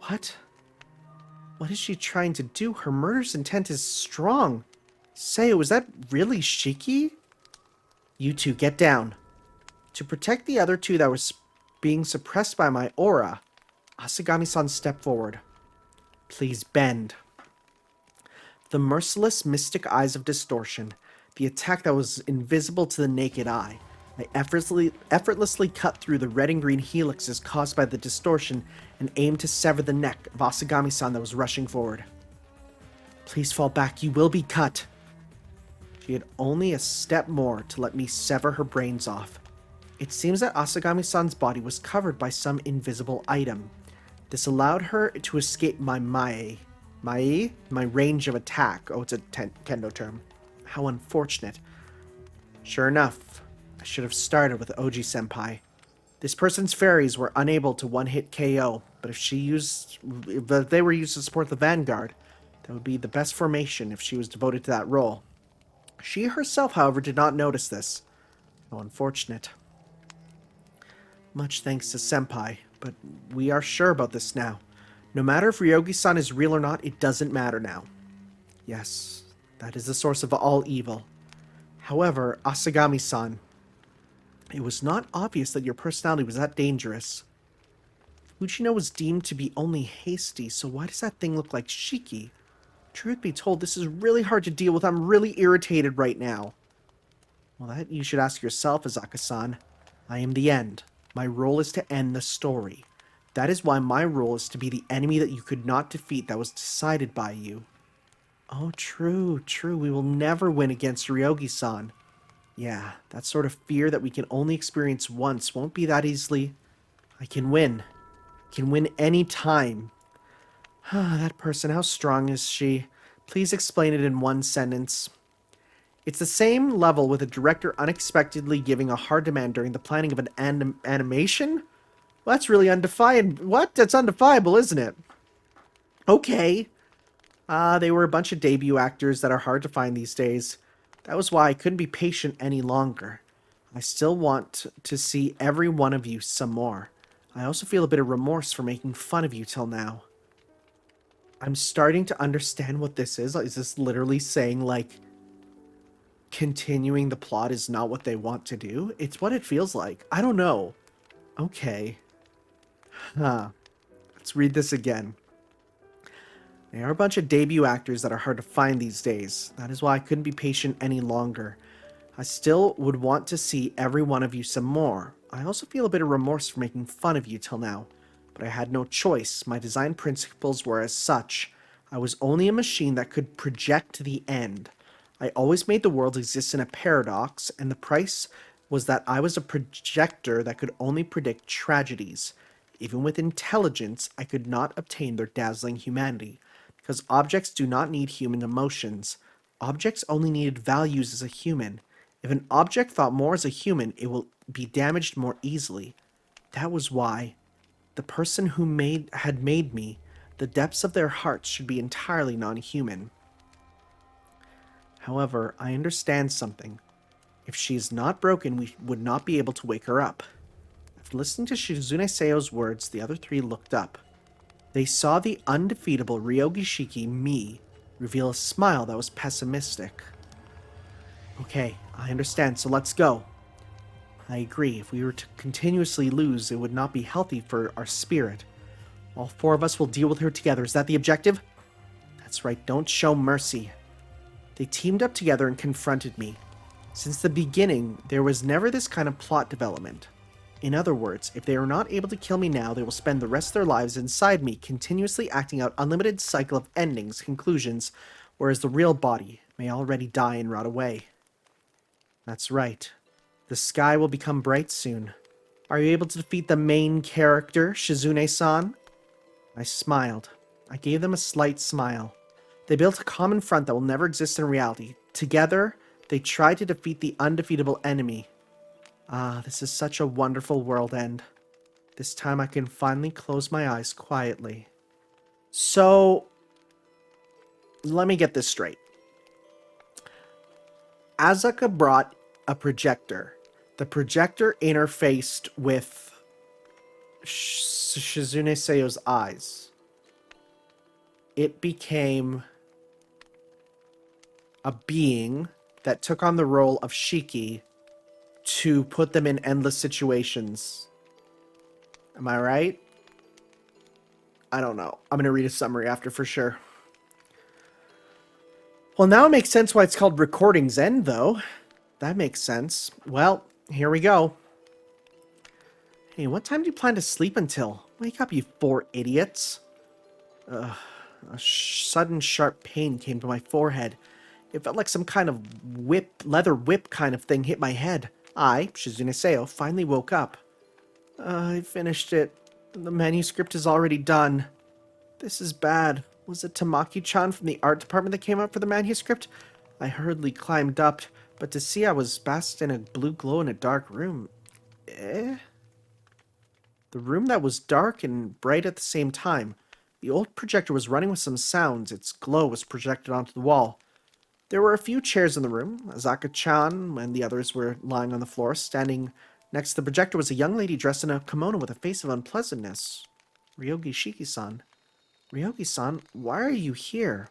What? What is she trying to do? Her murderous intent is strong. Sayo, was that really Shiki? You two, get down. To protect the other two that was being suppressed by my aura, Asagami-san stepped forward. Please bend. The merciless mystic eyes of distortion, the attack that was invisible to the naked eye. I effortlessly cut through the red and green helixes caused by the distortion and aimed to sever the neck of Asagami-san that was rushing forward. Please fall back, you will be cut. She had only a step more to let me sever her brains off. It seems that Asagami-san's body was covered by some invisible item. This allowed her to escape my mae. Mae? My range of attack. Oh, it's a kendo term. How unfortunate. Sure enough, I should have started with Oji-senpai. This person's fairies were unable to one-hit KO, but if they were used to support the Vanguard, that would be the best formation if she was devoted to that role. She herself, however, did not notice this. How unfortunate. Much thanks to Senpai, but we are sure about this now. No matter if Ryogi-san is real or not, it doesn't matter now. Yes, that is the source of all evil. However, Asagami-san, it was not obvious that your personality was that dangerous. Fujino was deemed to be only hasty, so why does that thing look like Shiki? Truth be told, this is really hard to deal with. I'm really irritated right now. Well, that you should ask yourself, Azaka-san. I am the end. My role is to end the story. That is why my role is to be the enemy that you could not defeat that was decided by you. Oh, true. We will never win against Ryogi-san. Yeah, that sort of fear that we can only experience once won't be that easily. I can win. I can win any time. That person, how strong is she? Please explain it in one sentence. It's the same level with a director unexpectedly giving a hard demand during the planning of an animation? Well, that's really undefined. What? That's undefinable, isn't it? Okay. They were a bunch of debut actors that are hard to find these days. That was why I couldn't be patient any longer. I still want to see every one of you some more. I also feel a bit of remorse for making fun of you till now. I'm starting to understand what this is. Is this literally saying, like, continuing the plot is not what they want to do? It's what it feels like. I don't know. Okay. Let's read this again. They are a bunch of debut actors that are hard to find these days. That is why I couldn't be patient any longer. I still would want to see every one of you some more. I also feel a bit of remorse for making fun of you till now. But I had no choice. My design principles were as such. I was only a machine that could project the end. I always made the world exist in a paradox, and the price was that I was a projector that could only predict tragedies. Even with intelligence, I could not obtain their dazzling humanity, because objects do not need human emotions. Objects only needed values as a human. If an object thought more as a human, it will be damaged more easily. That was why the person who had made me, the depths of their hearts should be entirely non-human. However, I understand something. If she is not broken, we would not be able to wake her up. After listening to Shizune Seo's words, the other three looked up. They saw the undefeatable Ryogi Shiki, me, reveal a smile that was pessimistic. Okay, I understand, so let's go. I agree. If we were to continuously lose, it would not be healthy for our spirit. All four of us will deal with her together. Is that the objective? That's right, don't show mercy. They teamed up together and confronted me. Since the beginning, there was never this kind of plot development. In other words, if they are not able to kill me now, they will spend the rest of their lives inside me, continuously acting out unlimited cycle of endings, conclusions, whereas the real body, may already die and rot away. That's right. The sky will become bright soon. Are you able to defeat the main character, Shizune-san? I smiled. I gave them a slight smile. They built a common front that will never exist in reality. Together, they tried to defeat the undefeatable enemy. Ah, this is such a wonderful world end. This time I can finally close my eyes quietly. So, let me get this straight. Asuka brought a projector. The projector interfaced with Shizune Seiyu's eyes. It became a being that took on the role of Shiki to put them in endless situations. Am I right? I don't know. I'm going to read a summary after for sure. Well, now it makes sense why it's called Recording's End, though. That makes sense. Well, here we go. Hey, what time do you plan to sleep until? Wake up, you 4 idiots. A sudden sharp pain came to my forehead. It felt like some kind of leather whip kind of thing hit my head. I, Shizune Seiyu, finally woke up. I finished it. The manuscript is already done. This is bad. Was it Tamaki-chan from the art department that came up for the manuscript? I hurriedly climbed up, but to see I was basked in a blue glow in a dark room. The room that was dark and bright at the same time. The old projector was running with some sounds. Its glow was projected onto the wall. There were a few chairs in the room. Asuka-chan and the others were lying on the floor. Standing next to the projector was a young lady dressed in a kimono with a face of unpleasantness. Ryogi Shiki-san. Ryogi-san, why are you here?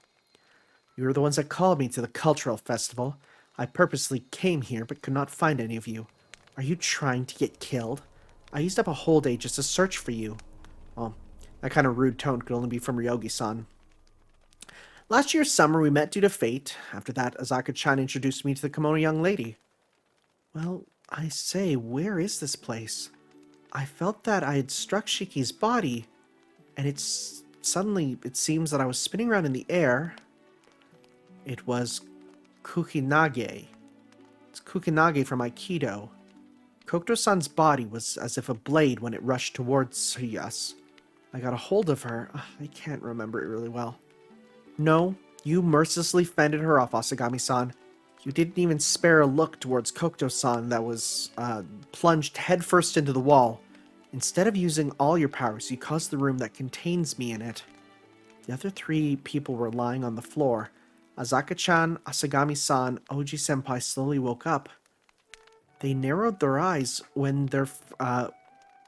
You were the ones that called me to the cultural festival. I purposely came here but could not find any of you. Are you trying to get killed? I used up a whole day just to search for you. Well, that kind of rude tone could only be from Ryogi-san. Last year's summer we met due to fate. After that, Asuka-chan introduced me to the kimono young lady. Well, I say, where is this place? I felt that I had struck Shiki's body, and suddenly it seems that I was spinning around in the air. It was Kukinage. It's Kukinage from Aikido. Kokuto-san's body was as if a blade when it rushed towards us. I got a hold of her. I can't remember it really well. No, you mercilessly fended her off, Asagami-san. You didn't even spare a look towards Kokuto-san that was plunged headfirst into the wall. Instead of using all your powers, you caused the room that contains me in it. The other 3 people were lying on the floor. Asuka-chan, Asagami-san, Oji-senpai slowly woke up. They narrowed their eyes when their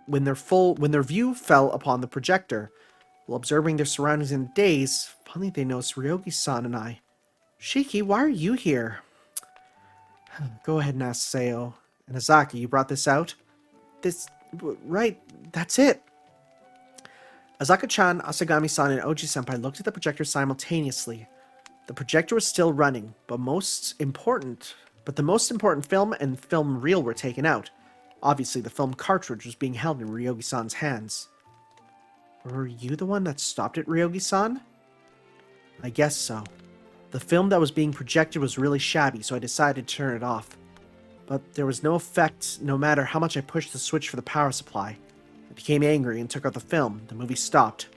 view fell upon the projector. While observing their surroundings in a daze, finally they noticed Ryogi-san and I. Shiki, why are you here? Go ahead and ask Seiyu. And Azaki, you brought this out? Right, that's it. Asuka-chan, Asagami-san, and Oji-senpai looked at the projector simultaneously. The projector was still running, but the most important film and film reel were taken out. Obviously, the film cartridge was being held in Ryogi-san's hands. Were you the one that stopped it, Ryogi-san? I guess so. The film that was being projected was really shabby, so I decided to turn it off. But there was no effect no matter how much I pushed the switch for the power supply. I became angry and took out the film. The movie stopped.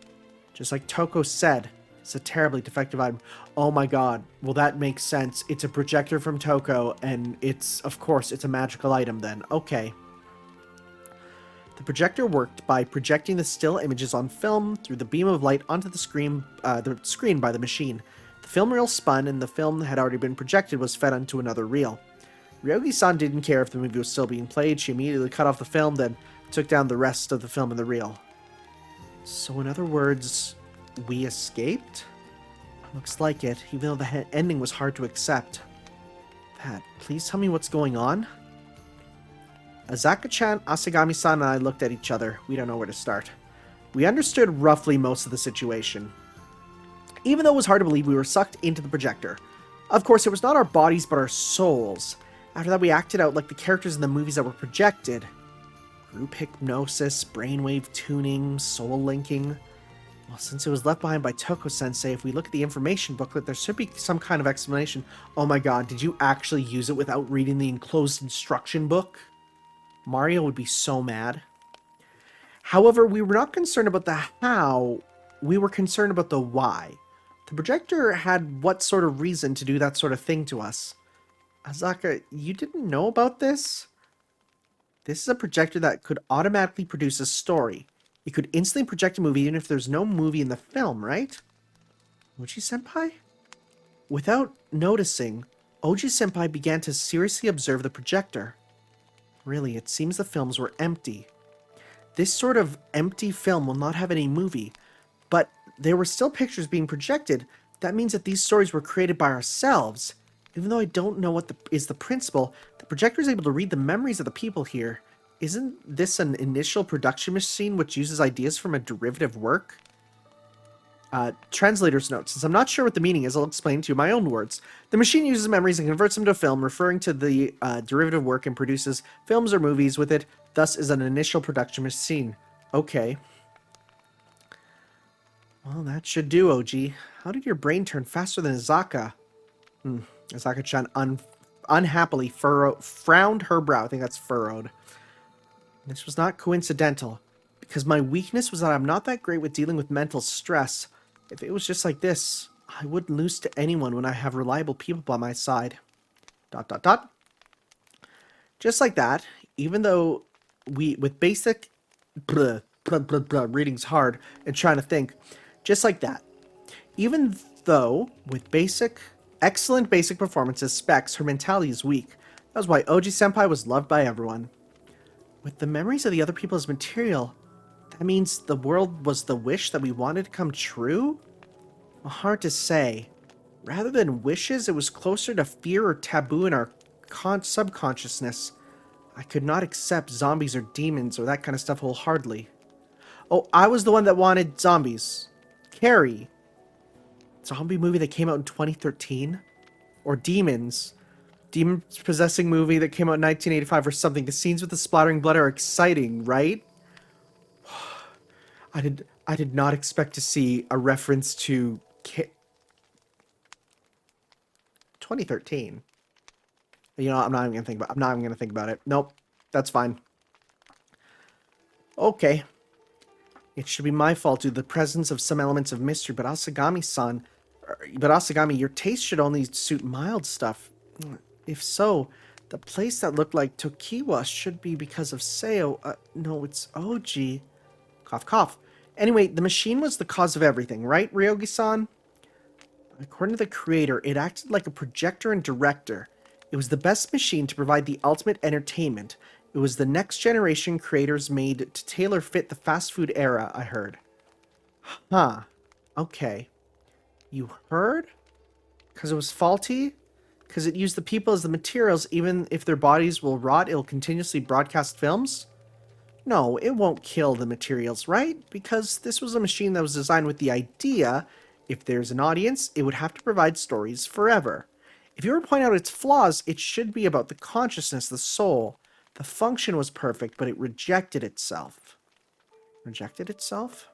Just like Toko said, it's a terribly defective item. Oh my god, well that makes sense. It's a projector from Toko, and of course, it's a magical item then. Okay. The projector worked by projecting the still images on film through the beam of light onto the screen by the machine. The film reel spun, and the film that had already been projected was fed onto another reel. Ryogi-san didn't care if the movie was still being played. She immediately cut off the film, then took down the rest of the film in the reel. So in other words, we escaped? Looks like it, even though the ending was hard to accept. Pat, please tell me what's going on? Asuka-chan, Asagami-san, and I looked at each other. We don't know where to start. We understood roughly most of the situation. Even though it was hard to believe, we were sucked into the projector. Of course, it was not our bodies, but our souls. After that, we acted out like the characters in the movies that were projected. Group hypnosis, brainwave tuning, soul linking. Well, since it was left behind by Toko-sensei, if we look at the information booklet, there should be some kind of explanation. Oh my god, did you actually use it without reading the enclosed instruction book? Mario would be so mad. However, we were not concerned about the how, we were concerned about the why. The projector had what sort of reason to do that sort of thing to us? Azaka, you didn't know about this? This is a projector that could automatically produce a story. It could instantly project a movie even if there's no movie in the film, right? Oji-senpai? Without noticing, Oji-senpai began to seriously observe the projector. Really, it seems the films were empty. This sort of empty film will not have any movie, but there were still pictures being projected. That means that these stories were created by ourselves. Even though I don't know what is the principle, the projector is able to read the memories of the people here. Isn't this an initial production machine which uses ideas from a derivative work? Translator's note. Since I'm not sure what the meaning is, I'll explain to you in my own words. The machine uses memories and converts them to film, referring to the derivative work, and produces films or movies with it, thus is an initial production machine. Okay. Well, that should do, OG. How did your brain turn faster than Azaka? Azaka-chan unhappily frowned her brow. I think that's furrowed. This was not coincidental, because my weakness was that I'm not that great with dealing with mental stress. If it was just like this, I wouldn't lose to anyone when I have reliable people by my side. ... Just like that, even though with basic... reading's hard and trying to think. Just like that. Even though, with excellent basic performances, specs, her mentality is weak. That was why Oji-senpai was loved by everyone. With the memories of the other people as material, that means the world was the wish that we wanted to come true? Well, hard to say. Rather than wishes, it was closer to fear or taboo in our subconsciousness. I could not accept zombies or demons or that kind of stuff wholeheartedly. Oh, I was the one that wanted zombies. Carrie. Zombie movie that came out in 2013? Or demons. Demon-possessing movie that came out in 1985 or something. The scenes with the splattering blood are exciting, right? I did not expect to see a reference to 2013. You know, I'm not even gonna think about it. Nope, that's fine. Okay. It should be my fault due to the presence of some elements of mystery, but Asagami-san, your taste should only suit mild stuff. If so, the place that looked like Tokiwa should be because of Seo. No, it's Oji. Cough, cough. Anyway, the machine was the cause of everything, right, Ryogi-san? According to the creator, it acted like a projector and director. It was the best machine to provide the ultimate entertainment. It was the next generation creators made to tailor fit the fast food era, I heard. Huh. Okay. You heard? Because it was faulty? Because it used the people as the materials, even if their bodies will rot, it'll continuously broadcast films? No, it won't kill the materials, right? Because this was a machine that was designed with the idea, if there's an audience, it would have to provide stories forever. If you were to point out its flaws, it should be about the consciousness, the soul. The function was perfect, but it rejected itself. Rejected itself?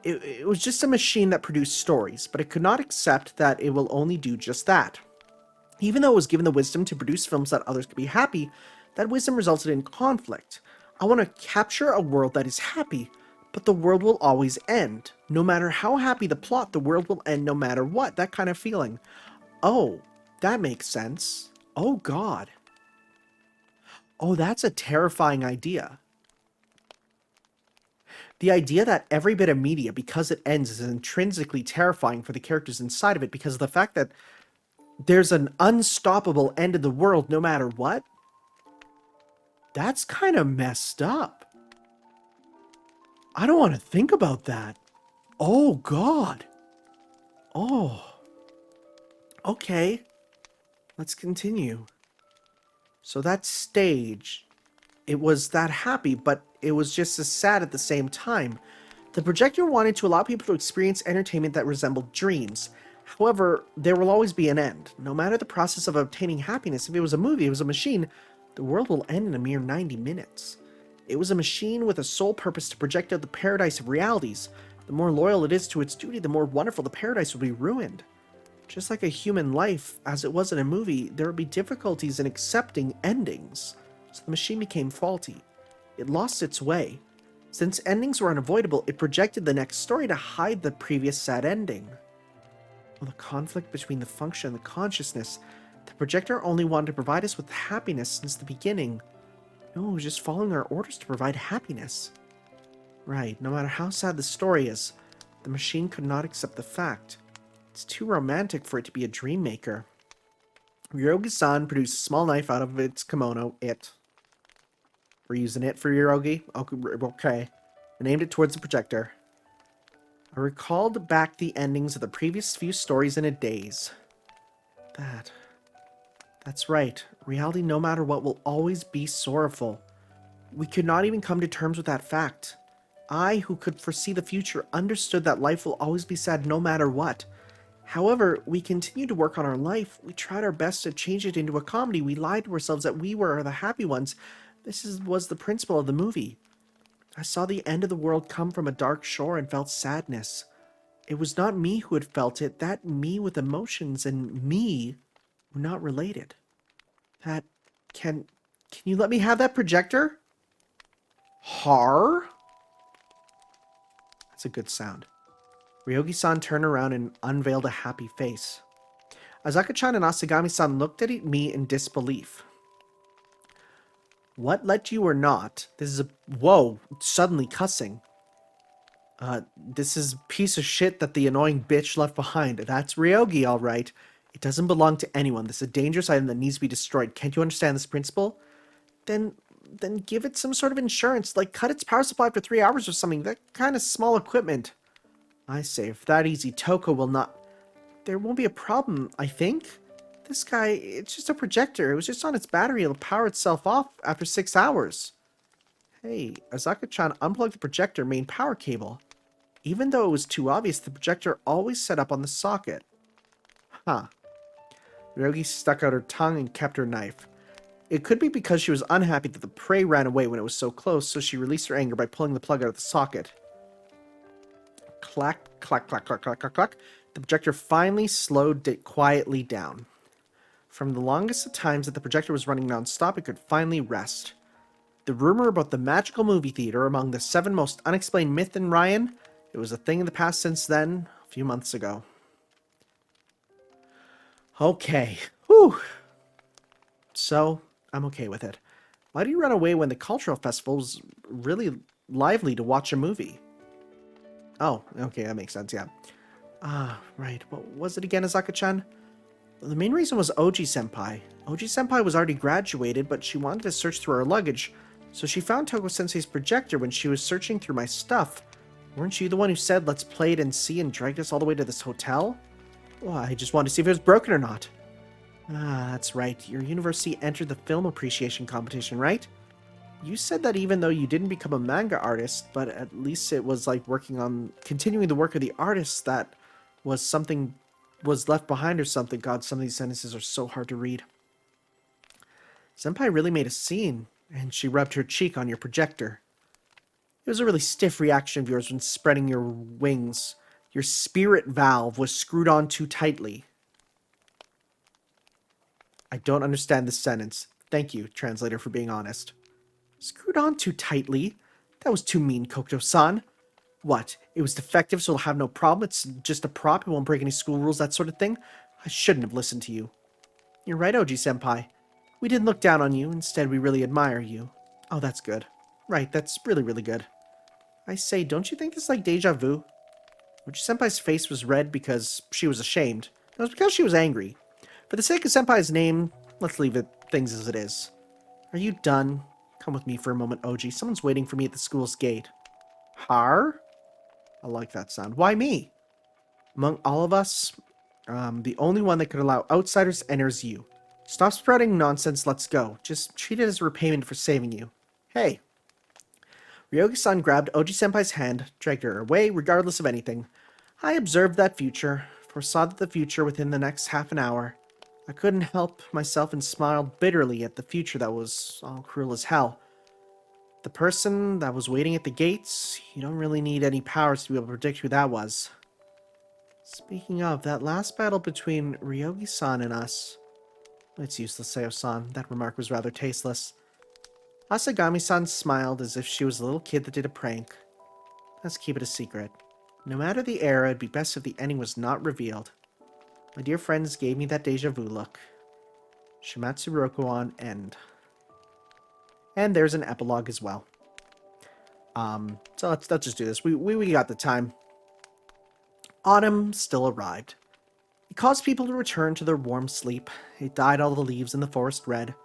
It was just a machine that produced stories, but it could not accept that it will only do just that. Even though it was given the wisdom to produce films that others could be happy, that wisdom resulted in conflict. I want to capture a world that is happy, but the world will always end. No matter how happy the plot, the world will end no matter what. That kind of feeling. Oh, that makes sense. Oh, God. Oh, that's a terrifying idea. The idea that every bit of media, because it ends, is intrinsically terrifying for the characters inside of it because of the fact that there's an unstoppable end of the world no matter what? That's kind of messed up. I don't want to think about that. Oh, God. Oh. Okay. Let's continue. So that stage, it was that happy, but it was just as sad at the same time. The projector wanted to allow people to experience entertainment that resembled dreams. However, there will always be an end. No matter the process of obtaining happiness, if it was a movie, it was a machine, the world will end in a mere 90 minutes. It was a machine with a sole purpose to project out the paradise of realities. The more loyal it is to its duty, the more wonderful the paradise will be ruined. Just like a human life, as it was in a movie, there would be difficulties in accepting endings. So the machine became faulty. It lost its way. Since endings were unavoidable, it projected the next story to hide the previous sad ending. Well, the conflict between the function and the consciousness, the projector only wanted to provide us with happiness since the beginning. No, it was just following our orders to provide happiness. Right, no matter how sad the story is, the machine could not accept the fact. It's too romantic for it to be a dream maker. Ryogi-san produced a small knife out of its kimono. We're using it for Ryogi? Okay. I aimed it towards the projector. I recalled back the endings of the previous few stories in a daze. That's right. Reality, no matter what, will always be sorrowful. We could not even come to terms with that fact. I, who could foresee the future, understood that life will always be sad no matter what. However, we continued to work on our life. We tried our best to change it into a comedy. We lied to ourselves that we were the happy ones. Was the principle of the movie. I saw the end of the world come from a dark shore and felt sadness. It was not me who had felt it. That me with emotions and me were not related. Can you let me have that projector? Har? That's a good sound. Ryogi-san turned around and unveiled a happy face. Asaka-chan and Asagami-san looked at me in disbelief. What let you or not? This is whoa, suddenly cussing. This is a piece of shit that the annoying bitch left behind. That's Ryogi, all right. It doesn't belong to anyone. This is a dangerous item that needs to be destroyed. Can't you understand this principle? Then give it some sort of insurance, like cut its power supply for 3 hours or something. That kind of small equipment. I say, if that easy, Toko will not... There won't be a problem, I think. This guy, it's just a projector. It was just on its battery. It'll power itself off after 6 hours. Hey, Asaka-chan unplugged the projector main power cable. Even though it was too obvious, the projector always set up on the socket. Huh. Ryogi stuck out her tongue and kept her knife. It could be because she was unhappy that the prey ran away when it was so close, so she released her anger by pulling the plug out of the socket. Clack, clack, clack, clack, clack, clack, clack. The projector finally slowed it quietly down. From the longest of times that the projector was running non-stop, it could finally rest. The rumor about the magical movie theater among the 7 most unexplained myths in Ryan, it was a thing in the past since then, a few months ago. Okay. Whew. So, I'm okay with it. Why do you run away when the cultural festival was really lively to watch a movie? Oh, okay, that makes sense, yeah. Right. What was it again, Asaka-chan? The main reason was Oji-senpai. Oji-senpai was already graduated, but she wanted to search through her luggage, so she found Toko-sensei's projector when she was searching through my stuff. Weren't you the one who said, let's play it and see, and dragged us all the way to this hotel? Well, I just wanted to see if it was broken or not. That's right. Your university entered the film appreciation competition, right? You said that even though you didn't become a manga artist, but at least it was like working on continuing the work of the artists that was something was left behind or something. God, some of these sentences are so hard to read. Senpai really made a scene, and she rubbed her cheek on your projector. It was a really stiff reaction of yours when spreading your wings. Your spirit valve was screwed on too tightly. I don't understand this sentence. Thank you, translator, for being honest. Screwed on too tightly? That was too mean, Kokuto-san. What? It was defective, so it'll have no problem? It's just a prop, it won't break any school rules, that sort of thing? I shouldn't have listened to you. You're right, Oji-senpai. We didn't look down on you. Instead, we really admire you. Oh, that's good. Right, that's really, really good. I say, don't you think this is like deja vu? Oji-senpai's face was red because she was ashamed. It was because she was angry. For the sake of Senpai's name, let's leave it things as it is. Are you done? Come with me for a moment, Oji. Someone's waiting for me at the school's gate. Har? I like that sound. Why me? Among all of us, the only one that could allow outsiders to enter is you. Stop spreading nonsense, let's go. Just treat it as a repayment for saving you. Hey. Ryogi-san grabbed Oji-senpai's hand, dragged her away, regardless of anything. I observed that future, foresaw that the future within the next half an hour. I couldn't help myself and smiled bitterly at the future that was all cruel as hell. The person that was waiting at the gates, you don't really need any powers to be able to predict who that was. Speaking of, that last battle between Ryogi-san and us... It's useless, Seo-san. That remark was rather tasteless. Asagami-san smiled as if she was a little kid that did a prank. Let's keep it a secret. No matter the era, it'd be best if the ending was not revealed. My dear friends gave me that deja vu look. Shimatsu Rokuon end. And there's an epilogue as well. So let's just do this. We got the time. Autumn still arrived. It caused people to return to their warm sleep. It dyed all the leaves in the forest red.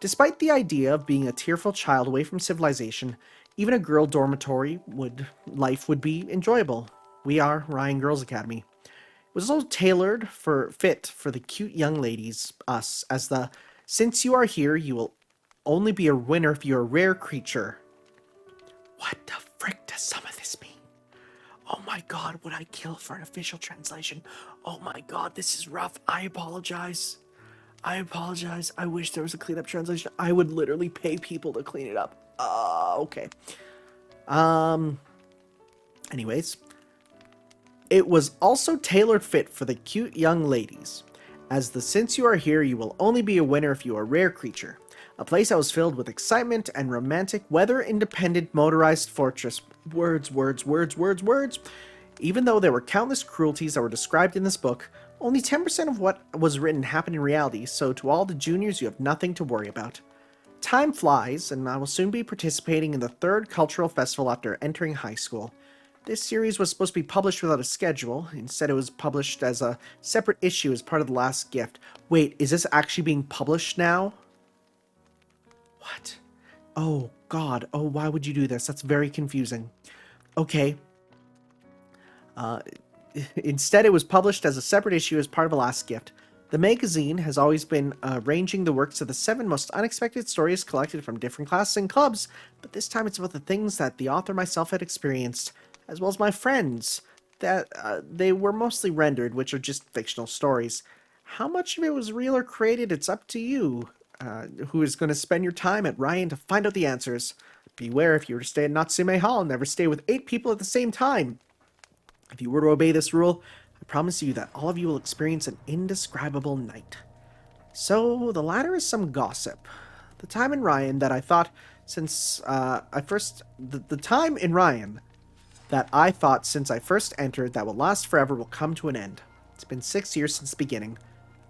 Despite the idea of being a tearful child away from civilization, even a girl dormitory life would be enjoyable. We are Ryan Girls Academy. It was also fit for the cute young ladies, us, as the "Since you are here, you will only be a winner if you're a rare creature." What the frick does some of this mean? Oh my god, would I kill for an official translation? Oh my god, this is rough. I apologize. I wish there was a clean-up translation. I would literally pay people to clean it up. Okay. Anyways. It was also tailored fit for the cute young ladies. As the "Since you are here, you will only be a winner if you are a rare creature." A place that was filled with excitement and romantic, weather-independent motorized fortress. Words. Even though there were countless cruelties that were described in this book, only 10% of what was written happened in reality, so to all the juniors, you have nothing to worry about. Time flies, and I will soon be participating in the 3rd cultural festival after entering high school. This series was supposed to be published without a schedule. Instead, it was published as a separate issue as part of The Last Gift. Wait, is this actually being published now? What? Oh, God. Oh, why would you do this? That's very confusing. Okay. Instead, it was published as a separate issue as part of The Last Gift. The magazine has always been arranging the works of the 7 most unexpected stories collected from different classes and clubs, but this time it's about the things that the author myself had experienced, as well as my friends, that they were mostly rendered, which are just fictional stories. How much of it was real or created, it's up to you, who is going to spend your time at Ryan to find out the answers. Beware, if you were to stay at Natsume Hall, never stay with 8 people at the same time. If you were to obey this rule, I promise you that all of you will experience an indescribable night. So, the latter is some gossip. The time in Ryan that I thought since I first entered that will last forever will come to an end. It's been 6 years since the beginning.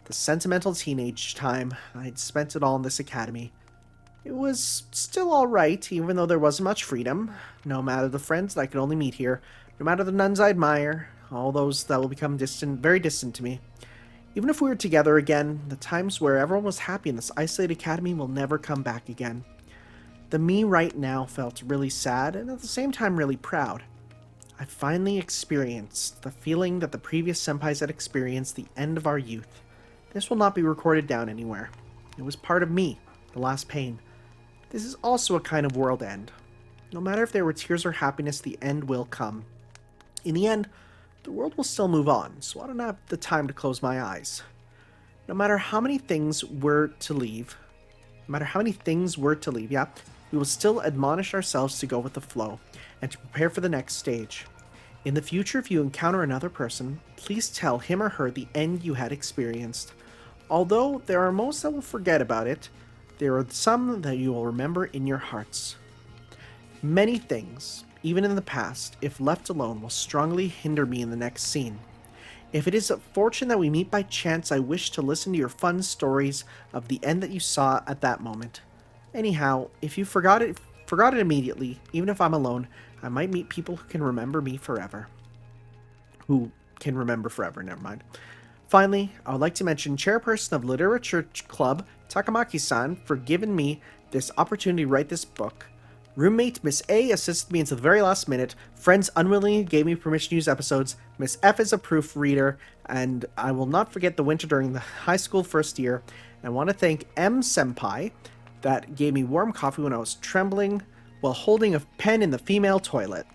The sentimental teenage time. I'd spent it all in this academy. It was still alright, even though there wasn't much freedom. No matter the friends that I could only meet here, no matter the nuns I admire, all those that will become very distant to me. Even if we were together again, the times where everyone was happy in this isolated academy will never come back again. The me right now felt really sad, and at the same time really proud. I finally experienced the feeling that the previous senpais had experienced, the end of our youth. This will not be recorded down anywhere. It was part of me, the last pain. This is also a kind of world end. No matter if there were tears or happiness, the end will come. In the end, the world will still move on, so I don't have the time to close my eyes. No matter how many things were to leave, we will still admonish ourselves to go with the flow, and to prepare for the next stage. In the future, if you encounter another person, please tell him or her the end you had experienced. Although there are most that will forget about it, there are some that you will remember in your hearts. Many things, even in the past, if left alone, will strongly hinder me in the next scene. If it is a fortune that we meet by chance, I wish to listen to your fun stories of the end that you saw at that moment. Anyhow, if you forgot it immediately, even if I'm alone, I might meet people who can remember me forever. Never mind. Finally, I would like to mention Chairperson of Literature Club, Takamaki-san, for giving me this opportunity to write this book. Roommate Miss A assisted me until the very last minute. Friends unwillingly gave me permission to use episodes. Miss F is a proofreader, and I will not forget the winter during the high school first year. And I want to thank M Senpai that gave me warm coffee when I was trembling while holding a pen in the female toilet.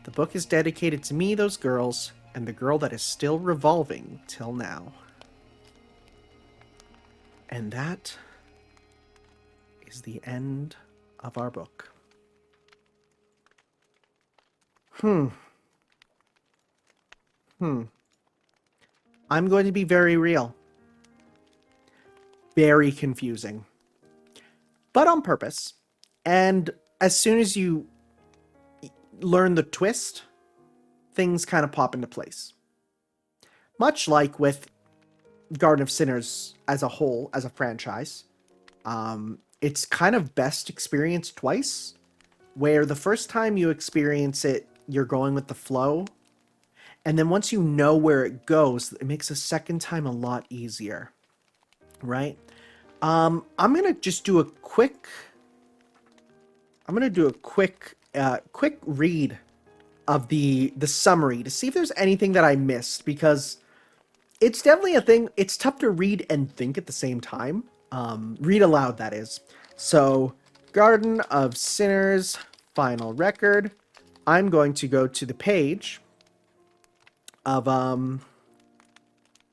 The book is dedicated to me, those girls, and the girl that is still revolving till now. And that is the end of our book. Hmm. Hmm. I'm going to be very real. Very confusing. But on purpose. And as soon as you learn the twist, things kind of pop into place. Much like with Garden of Sinners as a whole, as a franchise, it's kind of best experienced twice, where the first time you experience it, you're going with the flow, and then once you know where it goes, it makes the second time a lot easier, right? I'm gonna just do a quick. I'm gonna do a quick read of the summary to see if there's anything that I missed, because it's definitely a thing. It's tough to read and think at the same time. Read aloud, that is. So, Garden of Sinners, final record. I'm going to go to the page of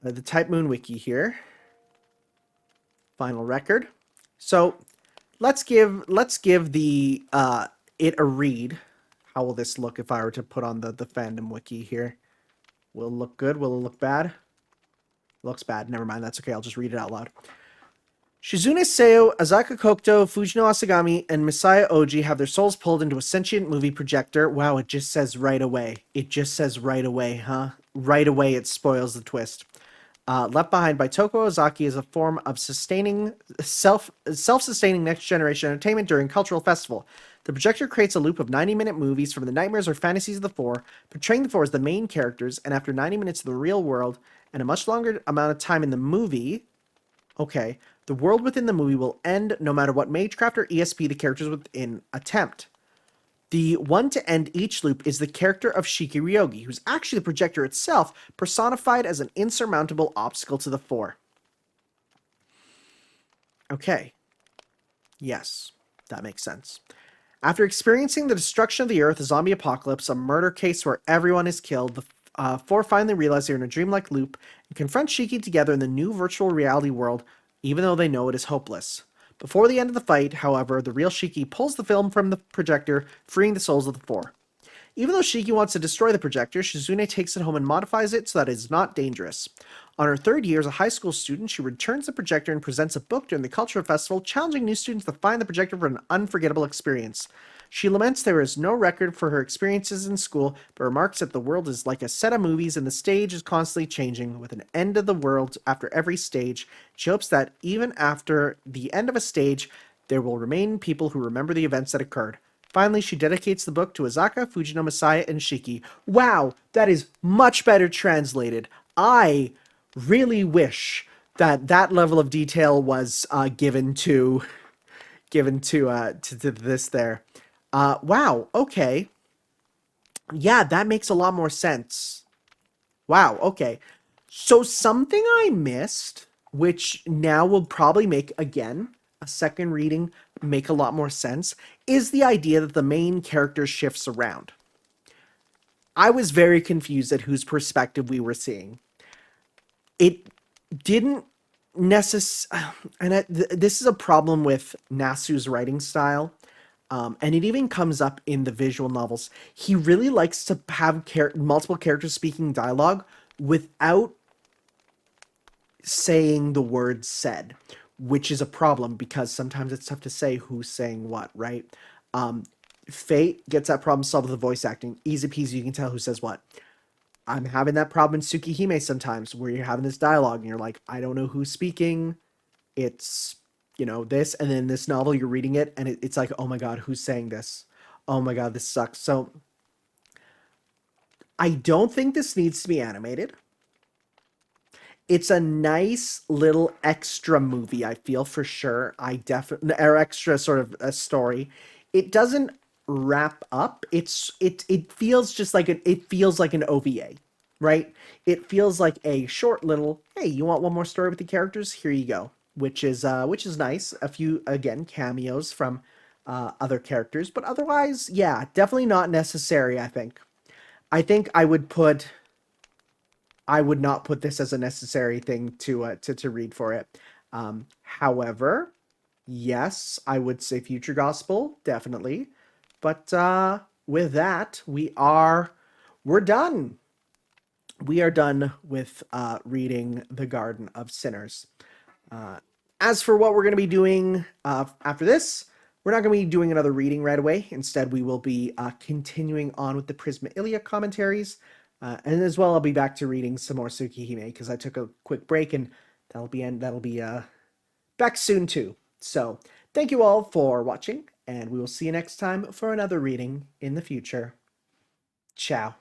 the Type Moon Wiki here. Final record. So, let's give the it a read. How will this look if I were to put on the fandom wiki here? Will it look good? Will it look bad? Looks bad. Never mind. That's okay. I'll just read it out loud. Shizune Seo, Azaka Kokuto, Fujino Asagami, and Misaya Oji have their souls pulled into a sentient movie projector. Wow, it just says right away. It just says right away, huh? Right away it spoils the twist. Left Behind by Toko Ozaki is a form of self-sustaining next-generation entertainment during cultural festival. The projector creates a loop of 90-minute movies from the nightmares or fantasies of the Four, portraying the Four as the main characters, and after 90 minutes of the real world and a much longer amount of time in the movie, okay, the world within the movie will end no matter what magecraft or ESP the characters within attempt. The one to end each loop is the character of Shiki Ryogi, who's actually the projector itself, personified as an insurmountable obstacle to the Four. Okay. Yes, that makes sense. After experiencing the destruction of the Earth, a zombie apocalypse, a murder case where everyone is killed, the Four finally realize they're in a dreamlike loop and confront Shiki together in the new virtual reality world, even though they know it is hopeless. Before the end of the fight, however, the real Shiki pulls the film from the projector, freeing the souls of the Four. Even though Shiki wants to destroy the projector, Shizune takes it home and modifies it so that it is not dangerous. On her third year as a high school student, she returns the projector and presents a book during the cultural festival, challenging new students to find the projector for an unforgettable experience. She laments there is no record for her experiences in school, but remarks that the world is like a set of movies and the stage is constantly changing, with an end of the world after every stage. She hopes that even after the end of a stage, there will remain people who remember the events that occurred. Finally, she dedicates the book to Azaka, Fujino, Masaya, and Shiki. Wow, that is much better translated. I really wish that that level of detail was given to this there. Wow. Okay. Yeah, that makes a lot more sense. Wow. Okay. So something I missed, which now will probably make again a second reading make a lot more sense, is the idea that the main character shifts around. I was very confused at whose perspective we were seeing. It didn't necessarily, and this is a problem with Nasu's writing style. And it even comes up in the visual novels. He really likes to have multiple characters speaking dialogue without saying the words said, which is a problem because sometimes it's tough to say who's saying what, right? Fate gets that problem solved with the voice acting. Easy peasy, you can tell who says what. I'm having that problem in Tsukihime sometimes where you're having this dialogue and you're like, I don't know who's speaking. It's, this, and then this novel, you're reading it and it's like, oh my God, who's saying this? Oh my God, this sucks. So I don't think this needs to be animated. It's a nice little extra movie, I feel, for sure. I definitely, or extra sort of a story. It doesn't wrap up. It feels just like it feels like an OVA, right? It feels like a short little, hey, you want one more story with the characters? Here you go. Which is nice. A few, again, cameos from other characters, but otherwise, yeah, definitely not necessary, I think. I think I would not put this as a necessary thing to read for it. However, yes, I would say future gospel, definitely. But with that, we're done. We are done with reading The Garden of Sinners. As for what we're going to be doing after this, we're not going to be doing another reading right away. Instead, we will be continuing on with the Prisma commentaries. And as well, I'll be back to reading some more Tsukihime because I took a quick break, and that'll be back soon too. So thank you all for watching, and we will see you next time for another reading in the future. Ciao.